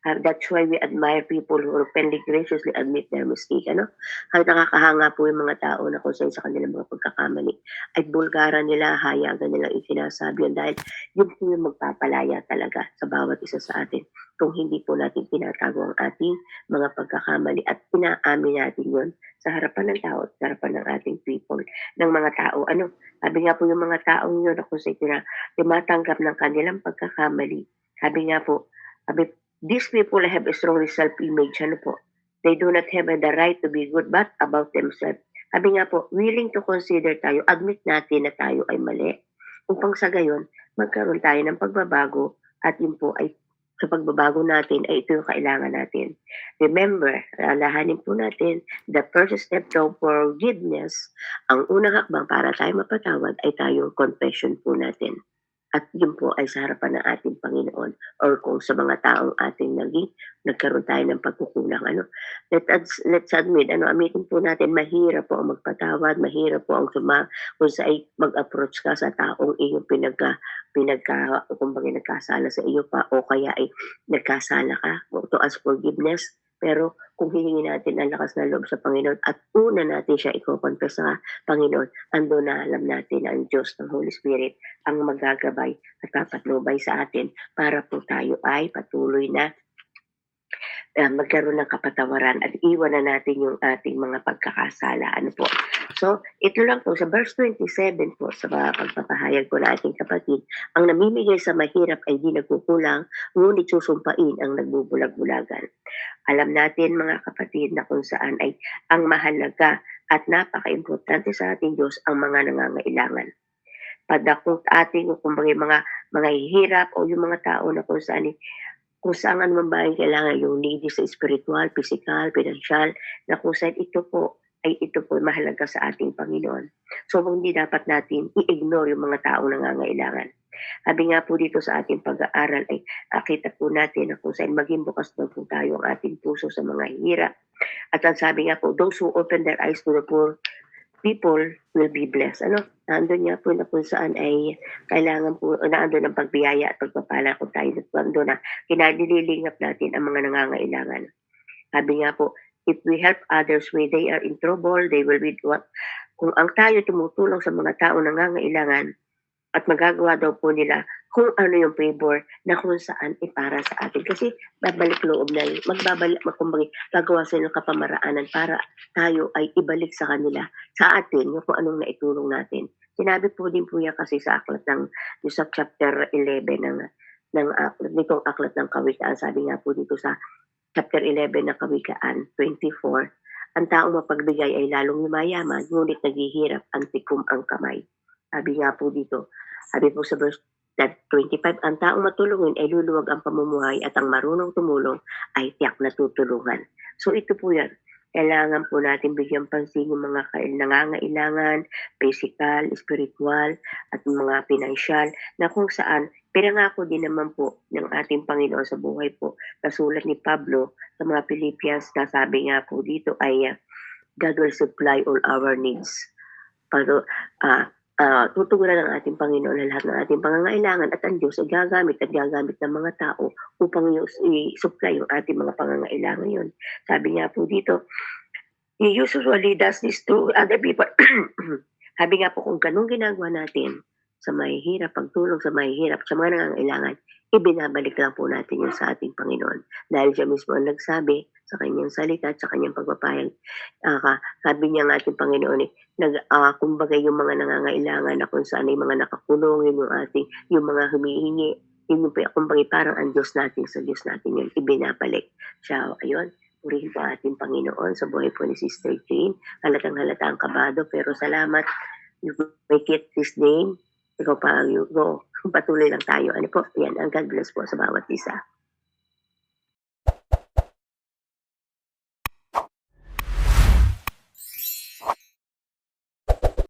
That's why we admire people who openly, graciously admit their mistake. Ano? Nakakahanga po yung mga tao na kung saan sa kanilang mga pagkakamali ay bulgaran nila, hayagan nilang isinasabi yun dahil yun po yung magpapalaya talaga sa bawat isa sa atin kung hindi po natin tinatago ang ating mga pagkakamali at inaamin natin yun sa harapan ng tao at sa harapan ng ating people, ng mga tao. Ano? Sabi nga po yung mga taong yun na kung saan tumatanggap ng kanilang pagkakamali. Sabi nga po, these people have a strong self-image. Ano po? They do not have the right to be good but about themselves. Sabi nga po, willing to consider tayo, admit natin na tayo ay mali. Upang sa gayon, magkaroon tayo ng pagbabago at yun po ay sa pagbabago natin ay ito yung kailangan natin. Remember, alahanin po natin, the first step to forgiveness, ang unang hakbang para tayo mapatawad ay tayong confession po natin. At yun po ay sa harapan ng ating Panginoon or kung sa mga taong ating nagkaroon tayo ng pagkukulang. Ano? Let's admit, admitin po natin, mahirap po ang magpatawad, mahirap po ang kung sa ay mag-approach ka sa taong iyong kumbaga nagkasala sa iyo pa o kaya ay nagkasala ka to ask forgiveness. Pero kung hihingi natin ang lakas na loob sa Panginoon at una natin siya i-confess sa Panginoon, ando na alam natin ang Diyos ng Holy Spirit ang magagabay at papatnubay sa atin para po tayo ay patuloy na magkaroon ng kapatawaran at iwan na natin yung ating mga pagkakasala. Ano po? So, ito lang po, sa verse 27 po, sa pagpapahayag po na ating kapatid, ang namimigay sa mahirap ay di nagkukulang, ngunit susumpain ang nagbubulag-bulagan. Alam natin mga kapatid na kung saan ay ang mahalaga at napaka-importante sa ating Diyos ang mga nangangailangan. Padakot ating kumbaga mga hihirap o yung mga tao na kung saan naman ba kailangan yung needy sa spiritual, physical, financial, na kung saan ito po ay ito po mahalaga sa ating Panginoon. So hindi dapat natin i-ignore yung mga taong nangangailangan. Sabi nga po dito sa ating pag-aaral ay kita po natin na kung saan maging bukas na po tayo ang ating puso sa mga hirap. At ang sabi nga po, those who open their eyes to the poor people will be blessed. Nandun nga po na kung saan ay kailangan po, naandun ang pagbiyaya at pagpapala kung tayo nandun na kinadililingap natin ang mga nangangailangan. Sabi nga po, if we help others when they are in trouble, they will be what? Kung ang tayo tumutulong sa mga tao nangangailangan, at magagawa daw po nila kung ano yung favor na kung saan para sa atin. Kasi babalik loob na yun. Kumbaga, gagawa sila ng kapamaraanan para tayo ay ibalik sa kanila, sa atin, yung kung anong naitulong natin. Sinabi po din po yan kasi sa aklat yung sa chapter 11 nitong aklat ng Kawikaan. Sabi nga po dito sa chapter 11 ng Kawikaan 24, ang taong mapagbigay ay lalong yumayaman, ngunit naghihirap ang tikom ang kamay. Sabi nga po dito, sabi po sa verse 25, ang taong matulungin ay luluwag ang pamumuhay at ang marunong tumulong ay tiyak na tutulungan. So ito po yan. Kailangan po natin bigyan pansin yung mga nangangailangan, physical, spiritual, at mga financial, na kung saan pinangako din naman po ng ating Panginoon sa buhay po. Kasulat ni Pablo sa mga Philippians na sabi nga po dito ay God will supply all our needs. Pero tutugunan ng ating Panginoon ang lahat ng ating pangangailangan at ang Diyos ay gagamit ng mga tao upang i-supply yung ating mga pangangailangan yun. Sabi nga po dito, He usually does this to other people. Sabi nga po kung ganun ginagawa natin sa mahihirap, pagtulong sa mahihirap, sa mga nangangailangan, ibinabalik lang po natin yun sa ating Panginoon. Dahil siya mismo ang nagsabi sa kanyang salita at sa kanyang pagpapahayag. Sabi niya ng ating Panginoon, kumbaga yung mga nangangailangan na kung saan ay mga nakakulong, yung mga humihingi, yun yung kumbaga parang ang Diyos natin, sa Diyos natin yun, ibinabalik. Siya, ayun, purihin po ating Panginoon sa buhay po ni Sister Jane. Halatang-halata ang kabado, pero salamat. You make it this name. Ikaw pa, you go. Patuloy lang tayo. Ano po? Yan, ang God bless po sa bawat isa.